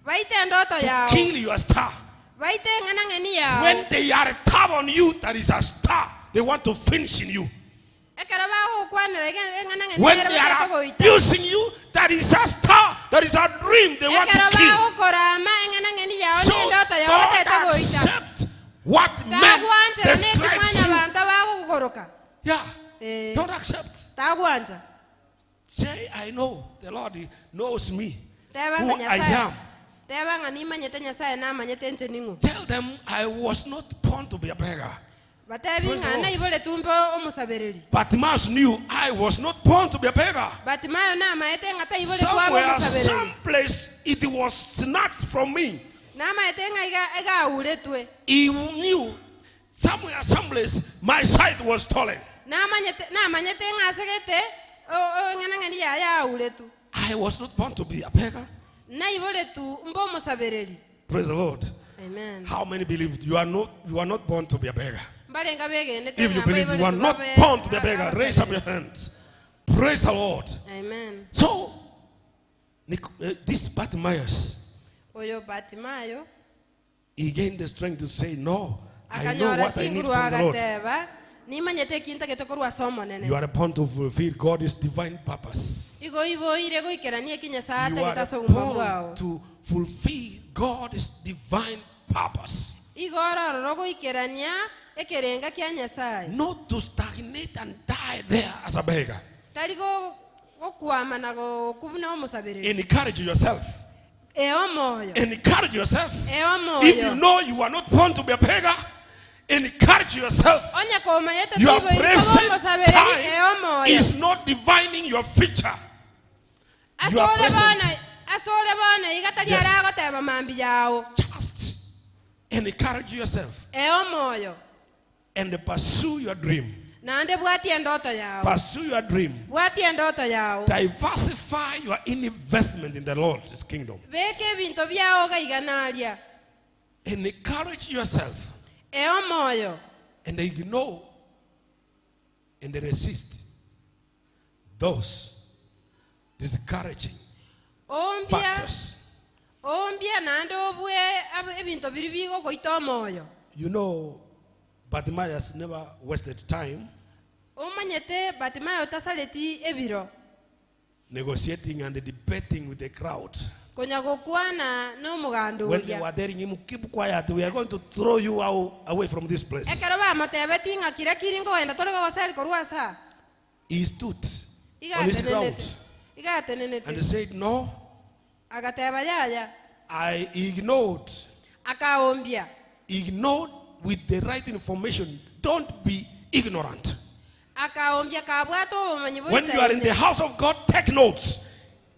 To kill your star. When they are tap on you, that is a star. They want to finish in you. When they are abusing you, that is a star, that is a dream they want to kill. So don't accept what man describes you. Yeah, don't accept. Say, I know the Lord knows me, who I am. Tell them I was not born to be a beggar. Bartimaeus knew I was not born to be a beggar. Somewhere, someplace, it was snatched from me. He knew somewhere, someplace, my sight was stolen. I was not born to be a beggar. Praise the Lord. Amen. How many believe you are not born to be a beggar? If you believe you are not born to be a beggar, raise up your hands. Praise the Lord. Amen. So, this Bartimaeus, he gained the strength to say, no, I know what I need from the Lord. You are born to fulfill God's divine purpose. You are born to fulfill God's divine purpose. Not to stagnate and die there as a beggar. Encourage yourself. Encourage yourself. If you know you are not born to be a beggar, encourage yourself. Your present time is not defining your future. Your present. Yes. Just encourage yourself. And pursue your dream. Pursue your dream. Diversify your investment in the Lord's kingdom. And encourage yourself. And ignore and resist those discouraging factors ombia nande obwe ebinto biri bigo goita omoyo. You know, Bartimaeus never wasted time Omanyete Bartimayo tasaleti ebiro. negotiating and debating with the crowd. Konyagokwana no mugando. When they were telling him, keep quiet, we are going to throw you out away from this place. Ekaraba matebeti ngakira kiringo enda toleka gosali korwasa. He stood on his ground Igatenenete. and said, no, Agateba yaya. I ignored with the right information. Don't be ignorant. When you are in the house of God, take notes.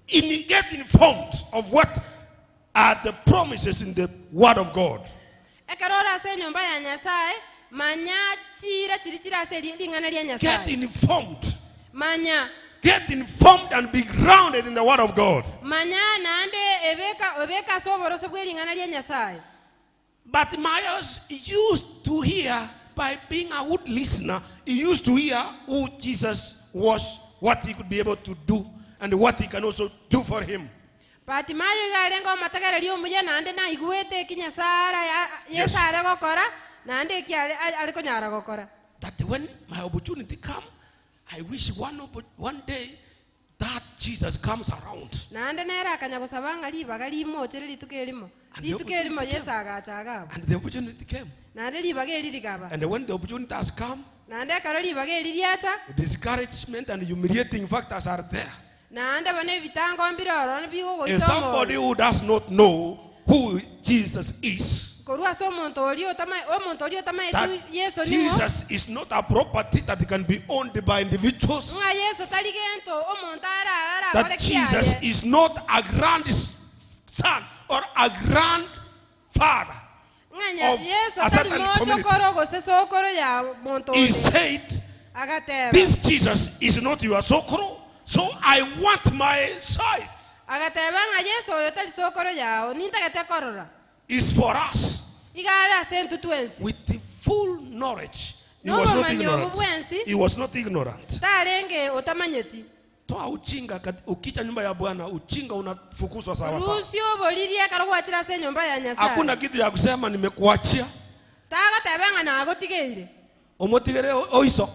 Get informed of what are the promises in the word of God. Get informed. Get informed and be grounded in the word of God. Bartimaeus used to hear by being a good listener. He used to hear who Jesus was, what he could be able to do, and what he can also do for him. Yes. That when my opportunity comes, I wish one day that Jesus comes around. And the opportunity came. And when the opportunity has come, discouragement and humiliating factors are there. If somebody who does not know who Jesus is, that Jesus is not a property that can be owned by individuals, that Jesus is not a grandson or a grandfather of a certain community. He said, this Jesus is not your sokoro, so I want my sight. Is for us with the full knowledge. He was not ignorant. He was not ignorant. Toa uchinga ukicha nyumba ya Bwana, uchinga unafukuzwa sawa sawa. Hakuna kitu ya kusema nimekuachia. Omotigere oiso.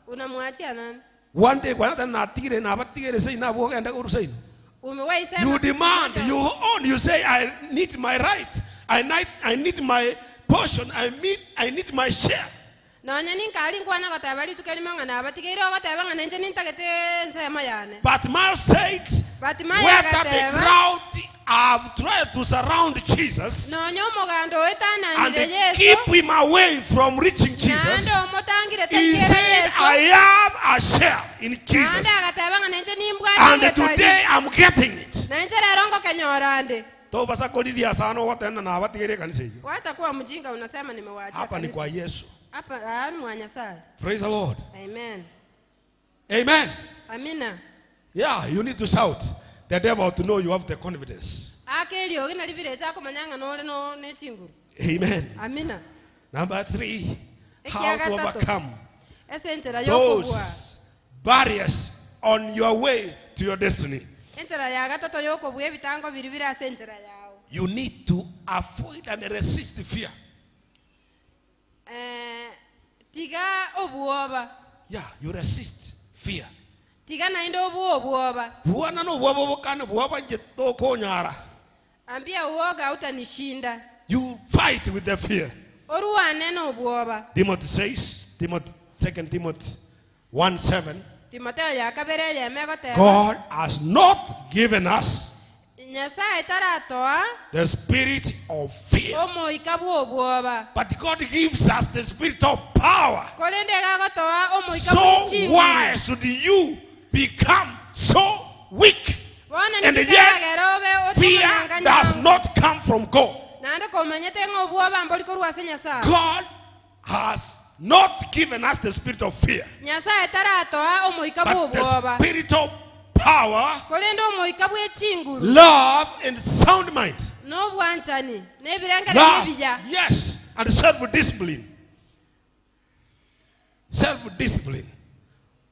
Unamwachia nani? One day kwa nata natigire na abatigire say na boga enda kurusai. You demand, you own, you say I need my right. I need my portion. I need my share. But Miles said, where that the crowd have tried to surround Jesus and keep him away from reaching Jesus, he said, I have a share in Jesus. And today I'm getting it. Hapa ni kwa Yesu. Praise the Lord. Amen. Amen. Amina. Yeah, you need to shout. The devil to know you have the confidence. Amen. Amina. Number 3, how to overcome those barriers on your way to your destiny. You need to avoid and resist fear. Yeah, you resist fear. You fight with the fear. Timothy says, 2 Timothy 1:7, God has not given us the spirit of fear, but God gives us the spirit of power. So why should you become so weak? And yet fear does not come from God. God has not given us the spirit of fear, but the spirit of power, love, and sound mind. Love, yes, and self-discipline. Self-discipline.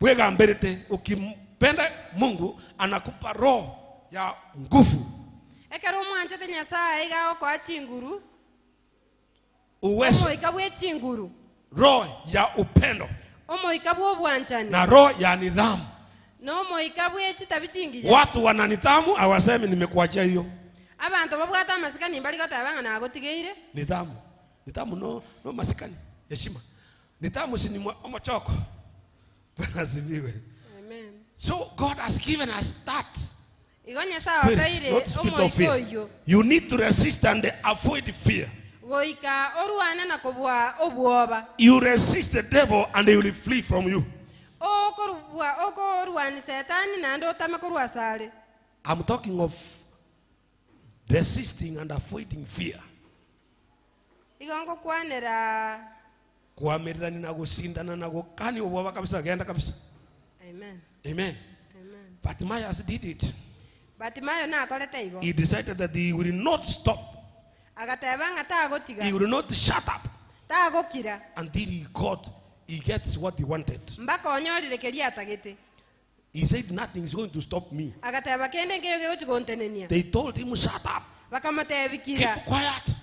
Wega mbelete ukimpenda Mungu anakupa roho ya nguvu. ekero omwanchete nyasaye igagokoa chinguru uwezo, omoika bwe chinguru roho ya upendo omoika bwe obwanchani na roho ya nidhamu. n'omoika bwe chitabi chingiya. Watu wana nidhamu hawasemi nimekuachia hiyo. Abantu babwata amasikani mbali gotabanga nagotigeire. Nidhamu. Nidhamu no masikani. Heshima. Nidhamu si ni omochoko. Bwana asifiwe. Amen. So God has given us that. Igonya sawa kaire omoika oyo. You need to resist and avoid fear. Goika oruana na kobwa obwoba. You resist the devil and he will flee from you. I'm talking of resisting and avoiding fear. Kuamirira na kushindana na kukani ubwoba kabisa genda kabisa. Amen. Amen. Amen. But Maya did it. He decided that he will not stop. He will not shut up until he gets what he wanted. He said nothing is going to stop me. They told him shut up. Keep quiet.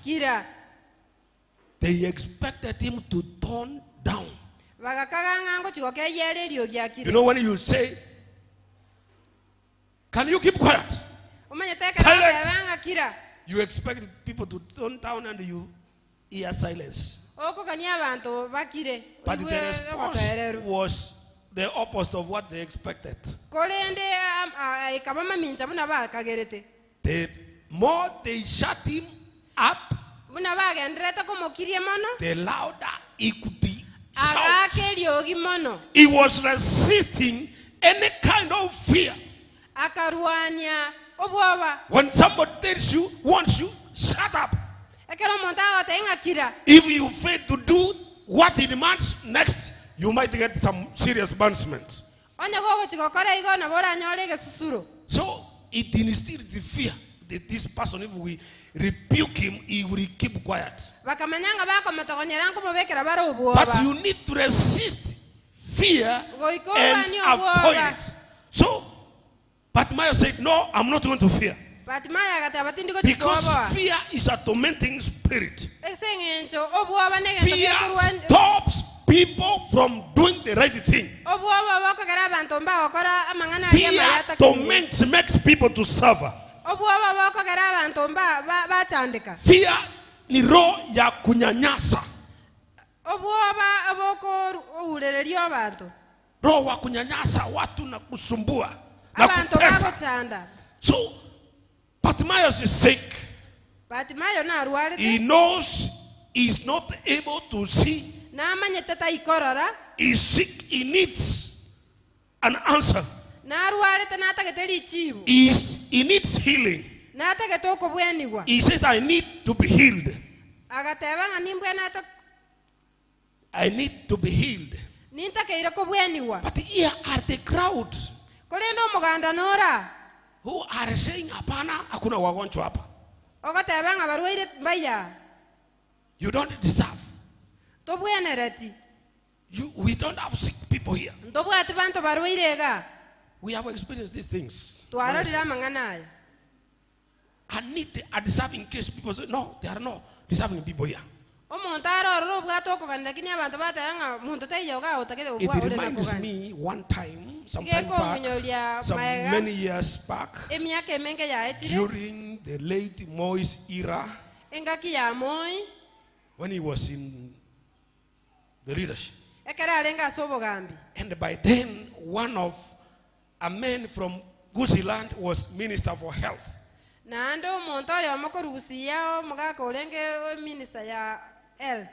They expected him to turn down. You know when you say, can you keep quiet? Silence. You expect people to turn down and you hear silence. But the response was the opposite of what they expected. The more they shut him up, the louder he could shout. He was resisting any kind of fear. When somebody tells you, wants you, shut up. If you fail to do what he demands next, you might get some serious punishment. So it instills the fear that this person, if we rebuke him, he will keep quiet. But you need to resist fear and avoid it. So Bartimaeus said, no, I'm not going to fear. Because fear is a tormenting spirit. Fear stops people from doing the right thing. Fear torments, makes people to suffer. Fear ni roho ya kunyanyasa. Roho wa kunyanyasa watu na kusumbua na kutesa. So Bartimaeus is sick. He knows he's not able to see. He's sick. He needs an answer. He needs healing. He says, I need to be healed. I need to be healed. But here are the crowd who are saying, hapana, hakuna wagonjwa hapa. You don't deserve. We don't have sick people here. We have experienced these things. I need a deserving case. People say, no, there are no deserving people here. It reminds me one time, some many years back, during the late Moi's era, when he was in the leadership. And by then, a man from Gusiland was Minister for Health.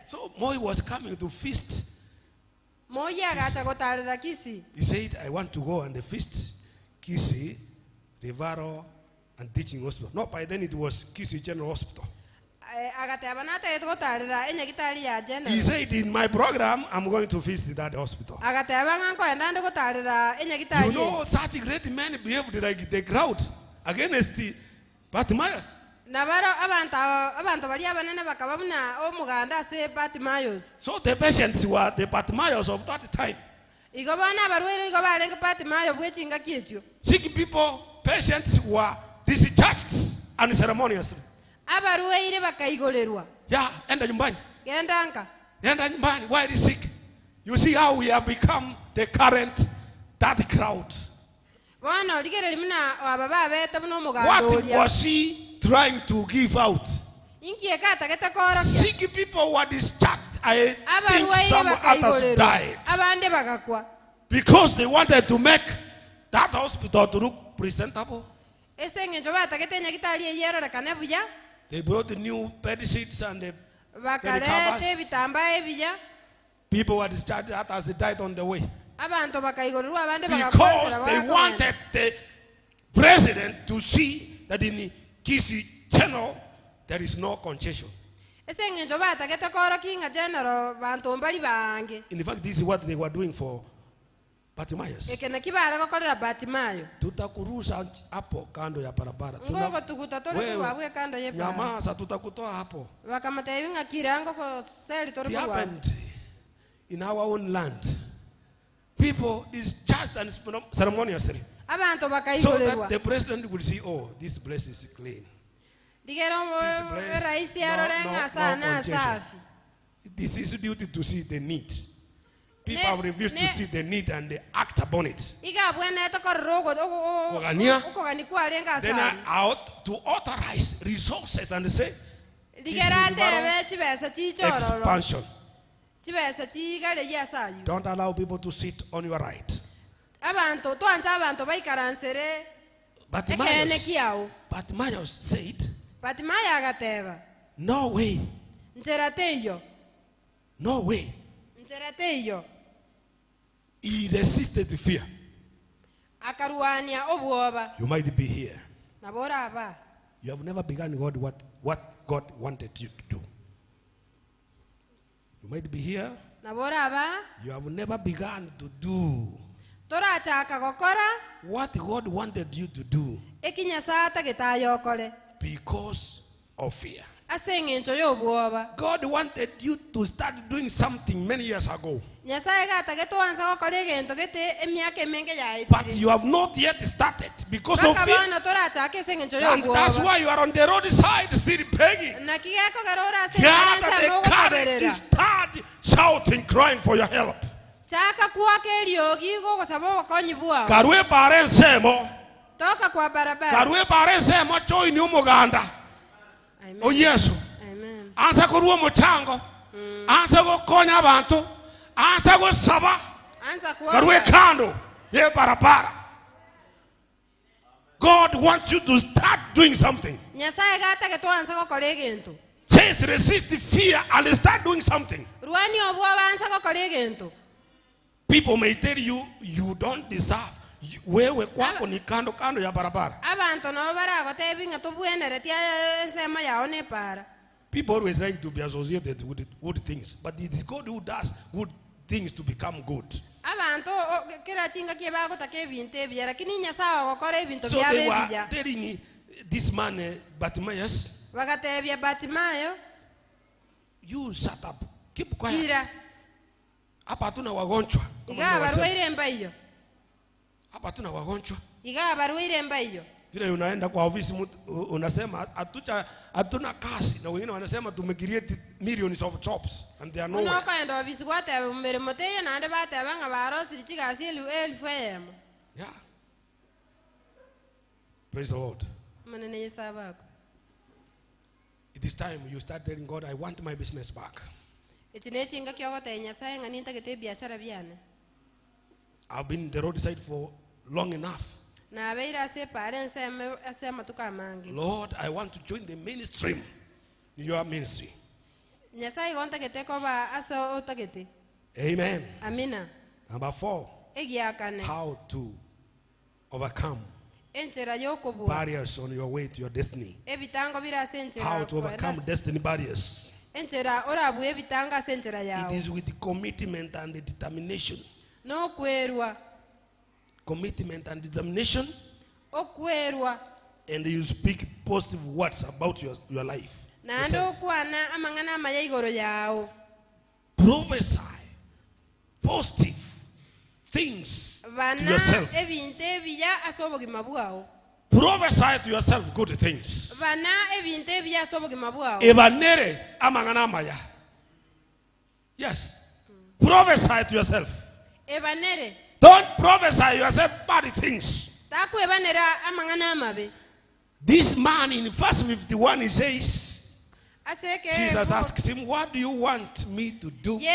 So Moi was coming to feast. He said, I want to go and feast Kisi, Rivaro, and Teaching Hospital. No, by then it was Kisi General Hospital. He said, in my program, I'm going to visit that hospital. You know, such great men behaved like the crowd against the Bartimaeus. So the patients were the Bartimaeus of that time. Sick people, patients were discharged. unceremoniously. Abarueire bakaigolerwa. Yeah, enda nyumbani. Gendanga. Enda nyumbani. Why is sick? You see how we have become the current that crowd. What was he trying to give out? Sick people were discharged. I think some others died. Because they wanted to make that hospital to look presentable. They brought the new bed sheets and the bed covers. People were discharged as they died on the way. Because they wanted the president to see that in Kisi channel there is no congestion. In fact, this is what they were doing for Bartimaeus. Tutakurusa hapo kando ya barabara. Nyamaza, tutakutoa hapo. It happened in our own land. People discharged and ceremoniously. So that the president will see, oh, this place is clean. This place, no congestion. This is duty to see the need. People have refused to see the need and they act upon it. Then I ought to authorize resources and say, expansion. Don't allow people to sit on your right. Bartimaeus said, no way. No way. He resisted fear. You might be here. You have never begun what God wanted you to do. You might be here. You have never begun to do what God wanted you to do because of fear. God wanted you to start doing something many years ago. But you have not yet started because of fear. And that's why you are on the roadside still begging. Gather the courage to start shouting, crying for your help. Karwe parensemo. Karwe parensemo choi ni umuganda. Oh yes. Ansa kuruo mochango. Ansa kukonya abantu. Ansa kusaba. Karwe kando. Ye parapara. God wants you to start doing something. Chase, resist fear and start doing something. People may tell you, you don't deserve. Wewe kwako ni kando kando ya barabara. People always like to be associated with good things, but it is God who does good things to become good. So they were telling this man, Bartimaeus, you shut up, keep quiet. Hapa tuna wagonjwa. Hapa tuna wagonjwa. Vile unaenda kwa ofisi unasema hatuna kazi na wengine wanasema tumecreate millions of jobs and they are nowhere. Yeah. Praise the Lord. It is time you start telling God, I want my business back. I've been in the roadside for long enough. Lord, I want to join the mainstream in your ministry. Amen. Number 4, how to overcome barriers on your way to your destiny. How to overcome destiny barriers. It is with commitment and determination. Commitment and determination. And you speak positive words about your life. Prophesy positive things to yourself. Prophesy to yourself good things. Vana ebintu ebyasobogima bwawe. Ebanere amangana maya. Yes. Prophesy to yourself. Ebanere. Don't prophesy yourself bad things. Taku ebanera amangana amabe. This man in verse 51 he says, Jesus asks him, what do you want me to do for you?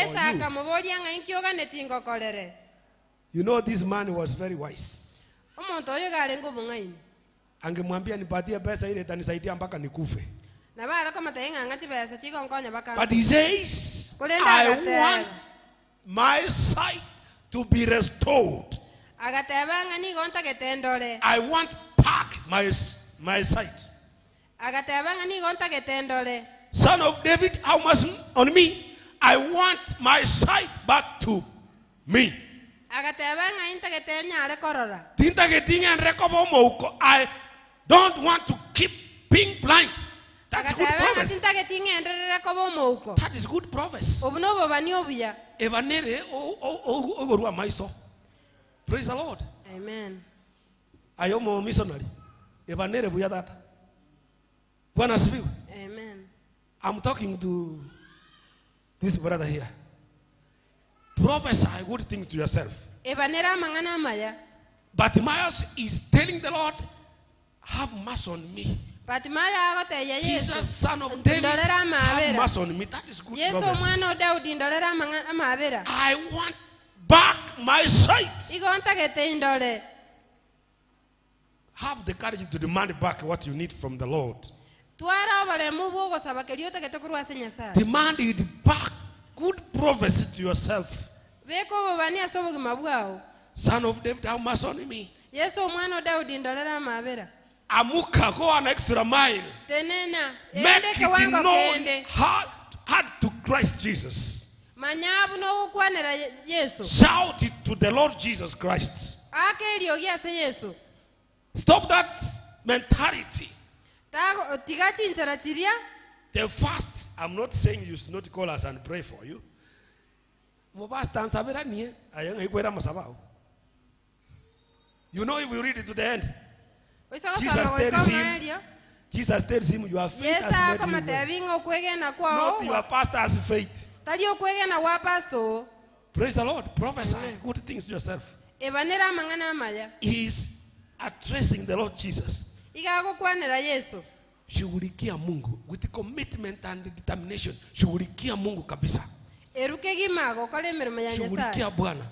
You know, this man was very wise. Angemwambia nipatie pesa ile itanisaidia mpaka nikufe. But he says, I want my sight to be restored. I want back my sight. Son of David, how much on me? I want my sight back to me. I don't want to keep being blind. That's good promise. That is good promise. Praise the Lord. Amen. I am a missionary. Amen. I'm talking to this brother here. Prophesy good things to yourself. Bartimaeus is telling the Lord, have mercy on me. Jesus, son of David, have mercy on me. That is good promise. I want back my sight. Have the courage to demand back what you need from the Lord. Demand it back. Good prophecy to yourself. Son of David, have mercy on me. Amuka, go an extra mile. Make it known hard to Christ Jesus. Shout it to the Lord Jesus Christ. Stop that mentality. The fast, I'm not saying you should not call us and pray for you. You know, if we read it to the end, Jesus tells him, your faith has made you well. Not your pastor's faith. Praise the Lord. Prophesy good things to yourself. He is addressing the Lord Jesus. Shughulikia Mungu with commitment and determination. Shughulikia Mungu kabisa. Shughulikia Bwana.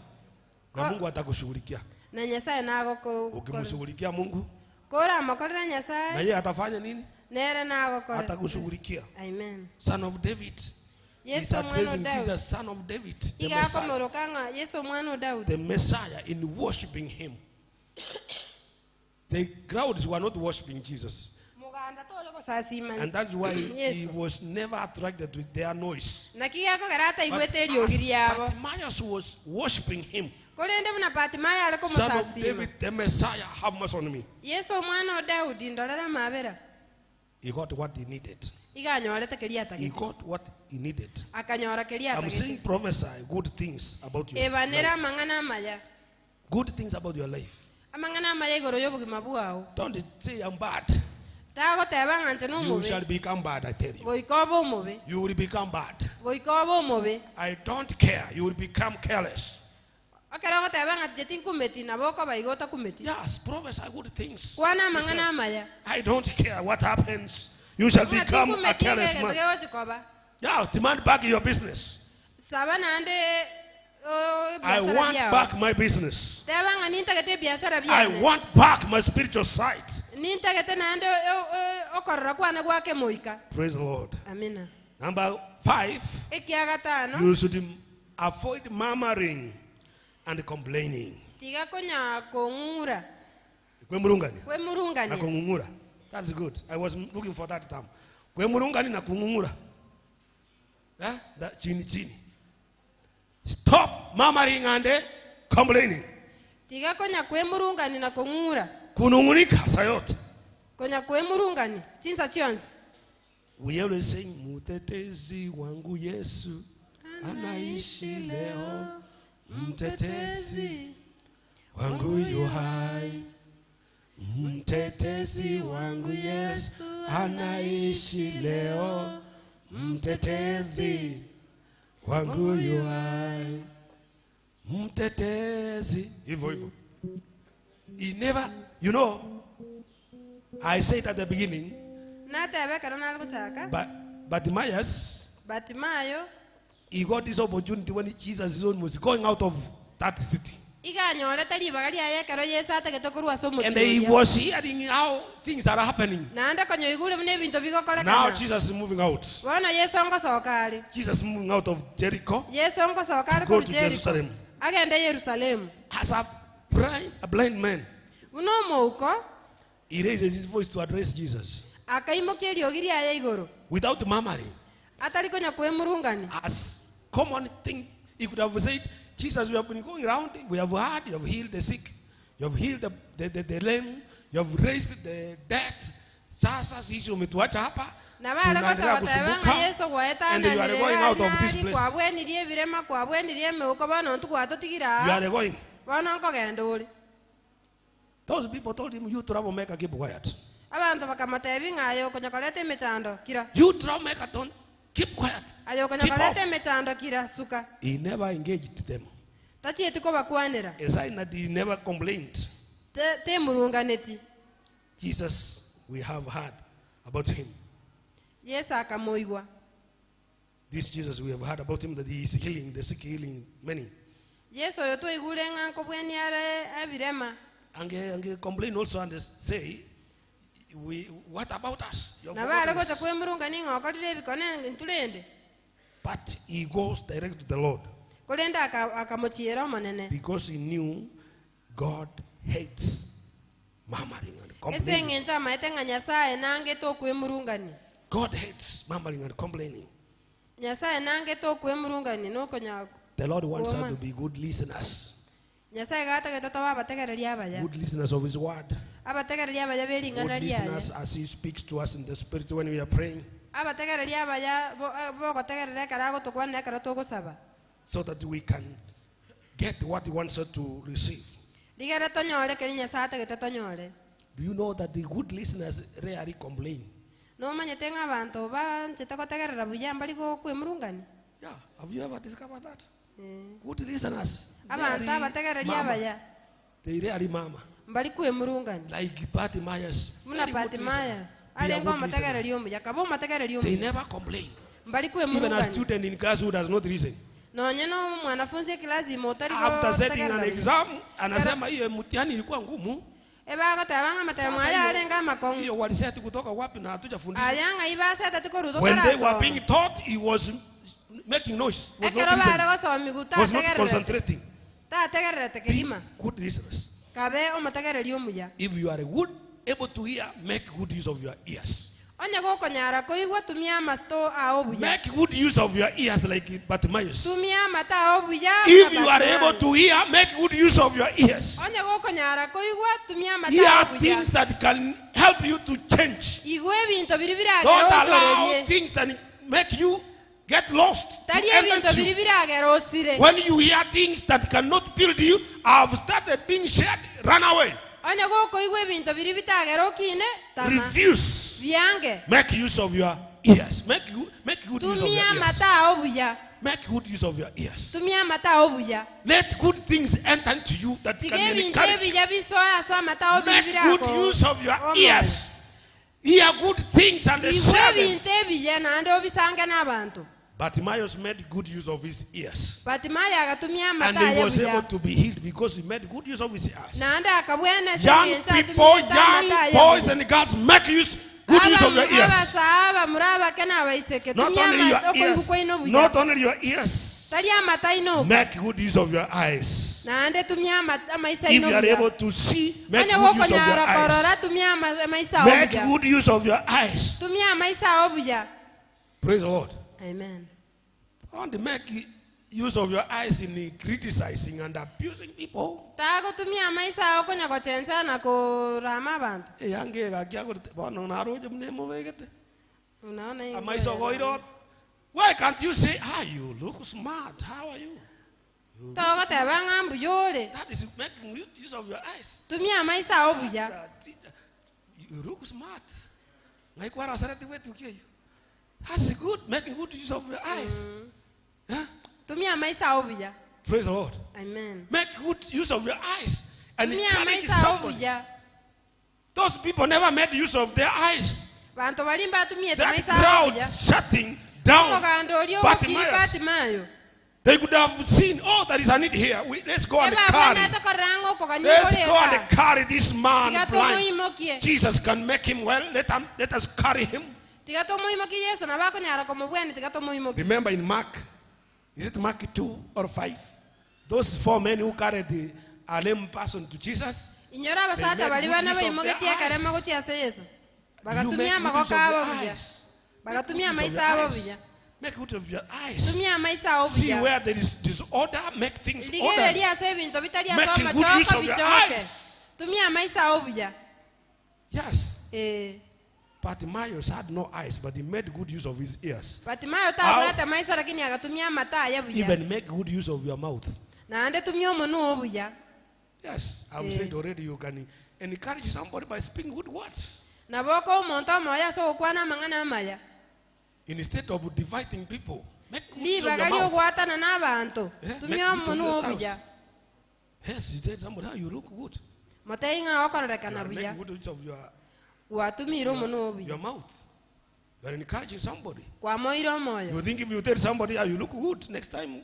Na Mungu atakushughulikia. Ukimshughulikia Mungu, na yeye atafanya nini? Atakushughulikia. Amen. Son of David. He's addressing Jesus, son of David, the Messiah. The Messiah, in worshiping him. The crowds were not worshiping Jesus. And that's why he was never attracted with their noise. But Bartimaeus was worshiping him. Son of David, the Messiah, have mercy on me. He got what he needed. He got what he needed. I'm saying prophesy good things about your life. Good things about your life. Don't say I'm bad. You shall become bad, I tell you. You will become bad. I don't care. You will become careless. Yes, prophesy good things. I don't care what happens. You shall become a careless man. Yeah, demand back your business. I want back my business. I want back my spiritual sight. Praise the Lord. Number 5, you should avoid murmuring and complaining. That's good. I was looking for that term. Stop murmuring and complaining. Kunungunika sayot. We always sing, Mutetezi wangu Yesu anaishi leo. Mtetezi wangu yu hai. Mtetezi Mtetezi wangu Yesu anaishi leo, mtetezi wangu yu hai, mtetezi. Hivyo. He never, you know, I said at the beginning, Bartimayo, he got this opportunity when Jesus was going out of that city. And he was hearing how things are happening. Now Jesus is moving out. Jesus is moving out of Jericho to go to Jerusalem. As a blind man, he raises his voice to address Jesus without murmuring. As common thing, he could have said, Jesus, we have been going around, we have heard, you have healed the sick, you have healed the lame, you have raised the dead. Sasa sisi umetuacha hapa, tunaendelea kusumbuka, and you are going out of this place. You are going. Those people told him, you troublemaker, keep quiet. You troublemaker, don't keep quiet. Keep off. He never engaged them. A sign that he never complained. Jesus, we have heard about him. This Jesus, we have heard about him, that he is healing the sick, healing many. And complain also and say, what about us? But he goes direct to the Lord. Because he knew God hates murmuring and complaining. God hates murmuring and complaining. The Lord wants us to be good listeners. Good listeners of his word. Good listeners as he speaks to us in the spirit when we are praying. So that we can get what he wants us to receive. Do you know that the good listeners rarely complain? Yeah, have you ever discovered that? Good listeners, they rarely murmur. Like Bartimaeus, they never complain. Even a student in class who does not listen. After setting an exam, anasema hiyo mtihani ilikuwa ngumu. When they were being taught, he was making noise. Was not listening. Was not concentrating. Be good listeners. If you are good, able to hear, make good use of your ears. Make good use of your ears like Bartimaeus. If you are able to hear, make good use of your ears. Hear things that can help you to change. Don't allow things that make you get lost to enter you. When you hear things that cannot build you, have started being shared, run away. Refuse. Make use of your ears. Make good use of your ears. Make good use of your ears. Let good things enter into you that can encourage you. Make good use of your ears. Hear good things and share them. Bartimaeus made good use of his ears. And he was able to be healed because he made good use of his ears. Young people, young boys and girls, make good use of your ears. Not only your ears. Make good use of your eyes. If you are able to see, make good use of your eyes. Make good use of your eyes. Praise the Lord. Amen. Don't make use of your eyes in criticizing and abusing people. Why can't you say, you look smart, how are you? That is making use of your eyes. You look smart. That's good. Making good use of your eyes. Huh? Praise the Lord. Amen. Make good use of your eyes. And encourage somebody. Those people never made use of their eyes. That crowd shutting down Bartimaeus. They could have seen, oh, there is a need here. Let's go and carry. Let's go and carry this man blind. Jesus can make him well. Let us carry him. Remember in Mark, is it Mark 2 or 5? Those 4 men who carried the lame person to Jesus. They made good use of their eyes. Make good of your eyes. See where there is disorder, make things ordered. Making good use of your eyes. Yes. Bartimaeus had no eyes, but he made good use of his ears. Even make good use of your mouth. Yes, I've said already, you can encourage somebody by speaking good words. Instead of dividing people, make good use of your mouth. Yes, you tell somebody how you look good. Make good use of your mouth. You are encouraging somebody. You think if you tell somebody how you look good, next time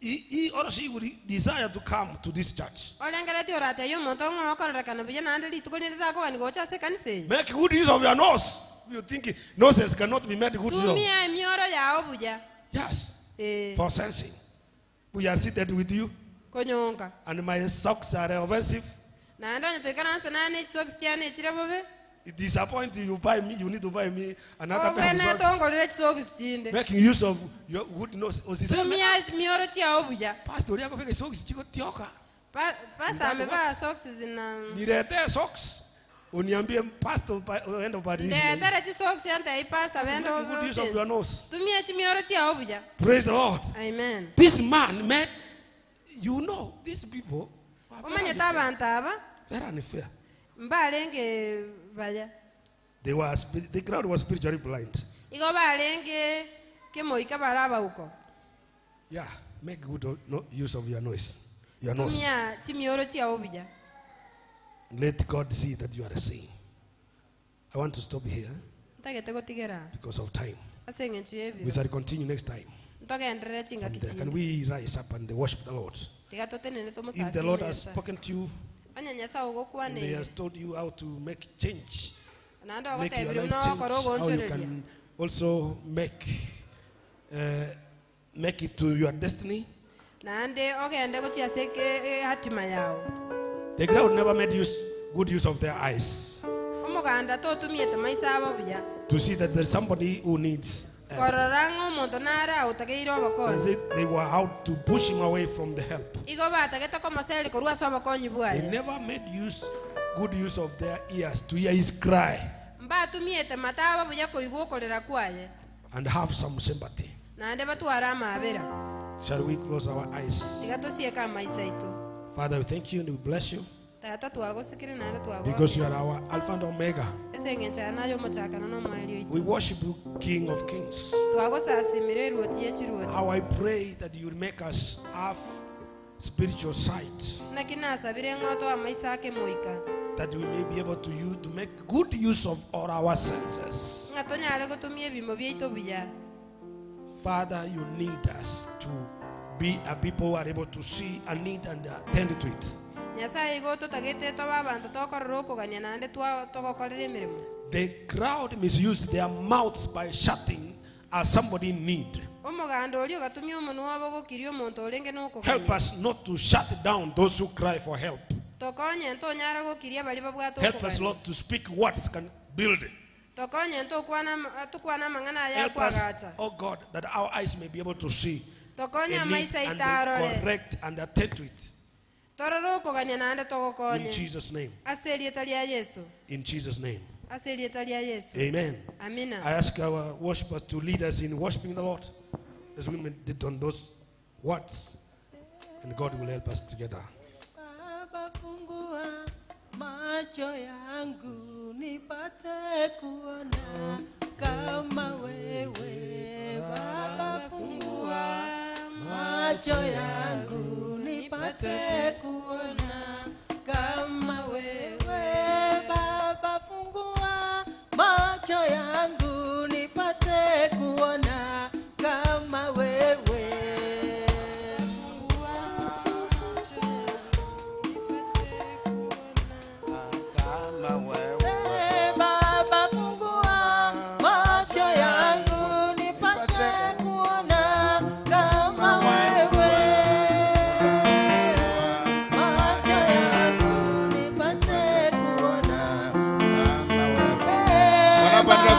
he or she will desire to come to this church. Make good use of your nose. You think noses cannot be made good use of? Yes. For sensing. We are seated with you. And my socks are offensive. It disappoints you buy me, you need to buy me another pair of socks. Making use of your good nose. Pastor, you have socks. Pastor, socks is in nilete socks. Uniambie pastor end of party. Good use of your nose. Praise the Lord. Amen. This man met, you know, these people very unfair. The crowd was spiritually blind. Yeah, make good use of your nose. Your nose. Let God see that you are saying. I want to stop here because of time. We shall continue next time. Can we rise up and worship the Lord? If the Lord has spoken to you, and He has told you how to make change, make your life change, how you can also make it to your destiny. The crowd never made good use of their eyes to see that there's somebody who needs help. They were out to push him away from the help. They never made good use of their ears to hear his cry and have some sympathy. Shall we close our eyes? Father, we thank you and we bless you because you are our Alpha and Omega. We worship you, King of Kings. How I pray that you will make us have spiritual sight, that we may be able to make good use of all our senses. Father, you need us to be a people who are able to see a need and attend to it. The crowd misused their mouths by shouting as somebody in need. Help us not to shut down those who cry for help. Help us, Lord, to speak words can build. Help us, oh God, that our eyes may be able to see a need and correct and attend to it. In Jesus' name. In Jesus' name. Amen. I ask our worshipers to lead us in worshiping the Lord as we meditate on those words, and God will help us together. Macho yangu nipate kuona kama wewe. Baba fungua macho yangu nipate kuona kama wewe. Baba fungua macho yangu nipate kuona kama wewe.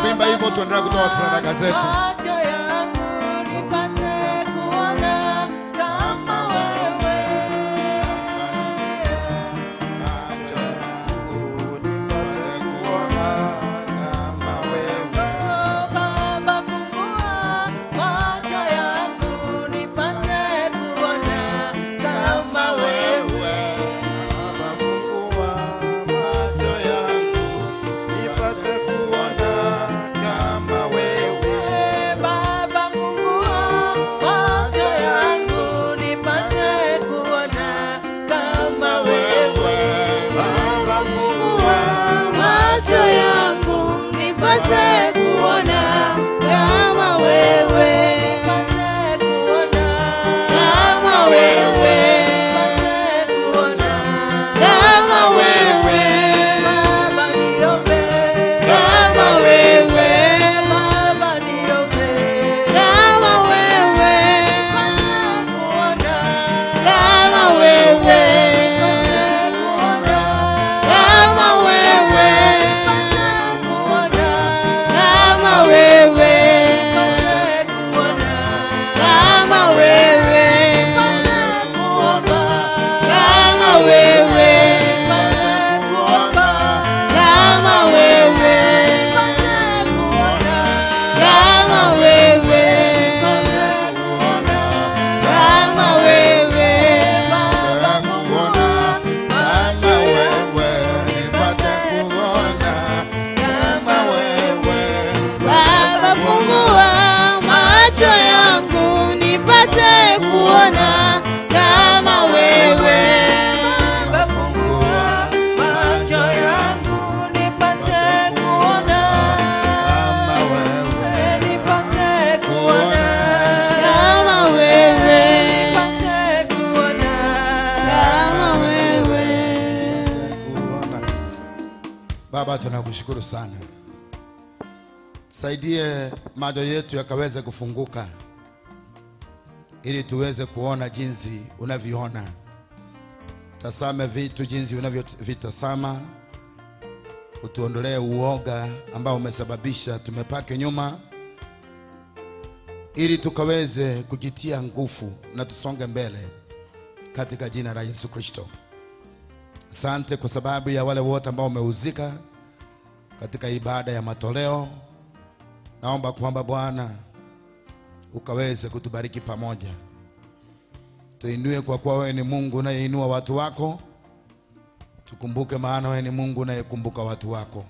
Kuimba hivyo tuendelea kutoa sadaka zetu. Macho yangu nipate kuona kama wewe. Macho yangu nipate kuona kama wewe. Baba fungua macho yangu nipate kuona kama wewe. Baba fungua macho yangu nipate kuona kama wewe. Baba fungua macho yangu nipate kuona kama wewe. Baba fungua macho yangu nipate kuona kama wewe, kama wewe, kama wewe, Baba niombe, kama wewe, Baba niombe, kama wewe, kuona kama wewe, kama wewe, kama wewe, kama wewe, kama wewe, kama wewe, kama wewe, kama wewe, Baba fungua macho yangu nipate kuona kama wewe, Baba fungua macho yangu nipate kuona nipate kuona kama wewe, nipate kuona kama wewe. Baba, tunakushukuru sana. Saidie macho yetu yakaweze kufunguka ili tuweze kuona jinsi unavyoona. Tasame vitu jinsi unavyovitazama. Utuondolee uoga ambao umesababisha tumepake nyuma, ili tukaweze kujitia nguvu na tusonge mbele katika jina la Yesu Kristo. Asante kwa sababu ya wale wote ambao wameuzika katika ibada ya matoleo. Naomba kwamba Bwana ukaweze kutubariki pamoja. Tuinue kwa kuwa wewe ni Mungu unayeinua watu wako. Tukumbuke maana wewe ni Mungu unayekumbuka watu wako.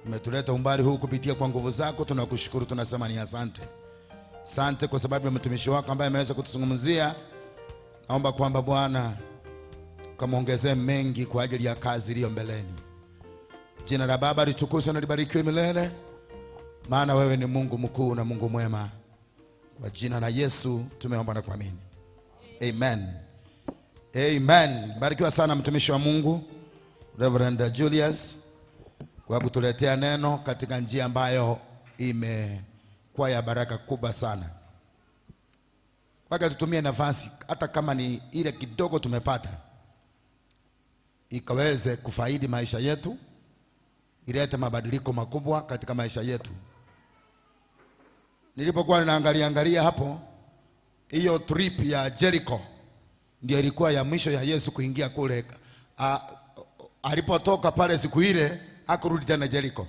Umetuleta umbali huu kupitia kwa nguvu zako, tunakushukuru, tunasema ni asante. Asante kwa sababu ya mtumishi wako ambaye ameweza kutuzungumzia. Naomba kwamba Bwana ukamwongezee mengi kwa ajili ya kazi iliyo mbeleni. Jina la Baba litukuzwe na libarikiwe milele, maana wewe ni Mungu mkuu na Mungu mwema. Kwa jina la Yesu tumeomba na kuamini. Amen. Amen. Barikiwa sana mtumishi wa Mungu Reverend Julius kwa kutuletea neno katika njia ambayo imekuwa ya baraka kubwa sana. Mpaka tutumie nafasi hata kama ni ile kidogo tumepata, ikaweze kufaidi maisha yetu, ilete mabadiliko makubwa katika maisha yetu. Nilipokuwa ninaangalia hapo, hiyo trip ya Jericho ndio ilikuwa ya mwisho ya Yesu kuingia kule. Alipotoka pale siku ile hakurudi tena Jericho.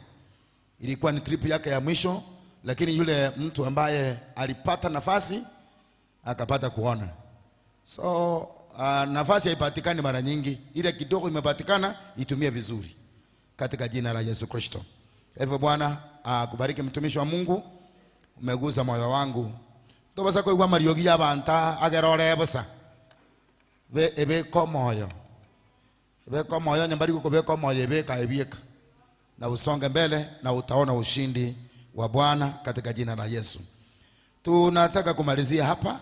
Ilikuwa ni trip yake ya mwisho, lakini yule mtu ambaye alipata nafasi akapata kuona. So nafasi haipatikani mara nyingi, ile kidogo imepatikana itumie vizuri. katika jina la Yesu Kristo. Hivyo Bwana akubariki mtumishi wa Mungu, umeguza moyo wangu. Tobasa ko igwa mariogi y'abanta agerore bosa. Ebe ko moyo. Ebe ko moyo nyambari ko be ko moyo ebe ka ebieka. Na usonge mbele na utaona ushindi wa Bwana katika jina la Yesu. Tunataka kumalizia hapa.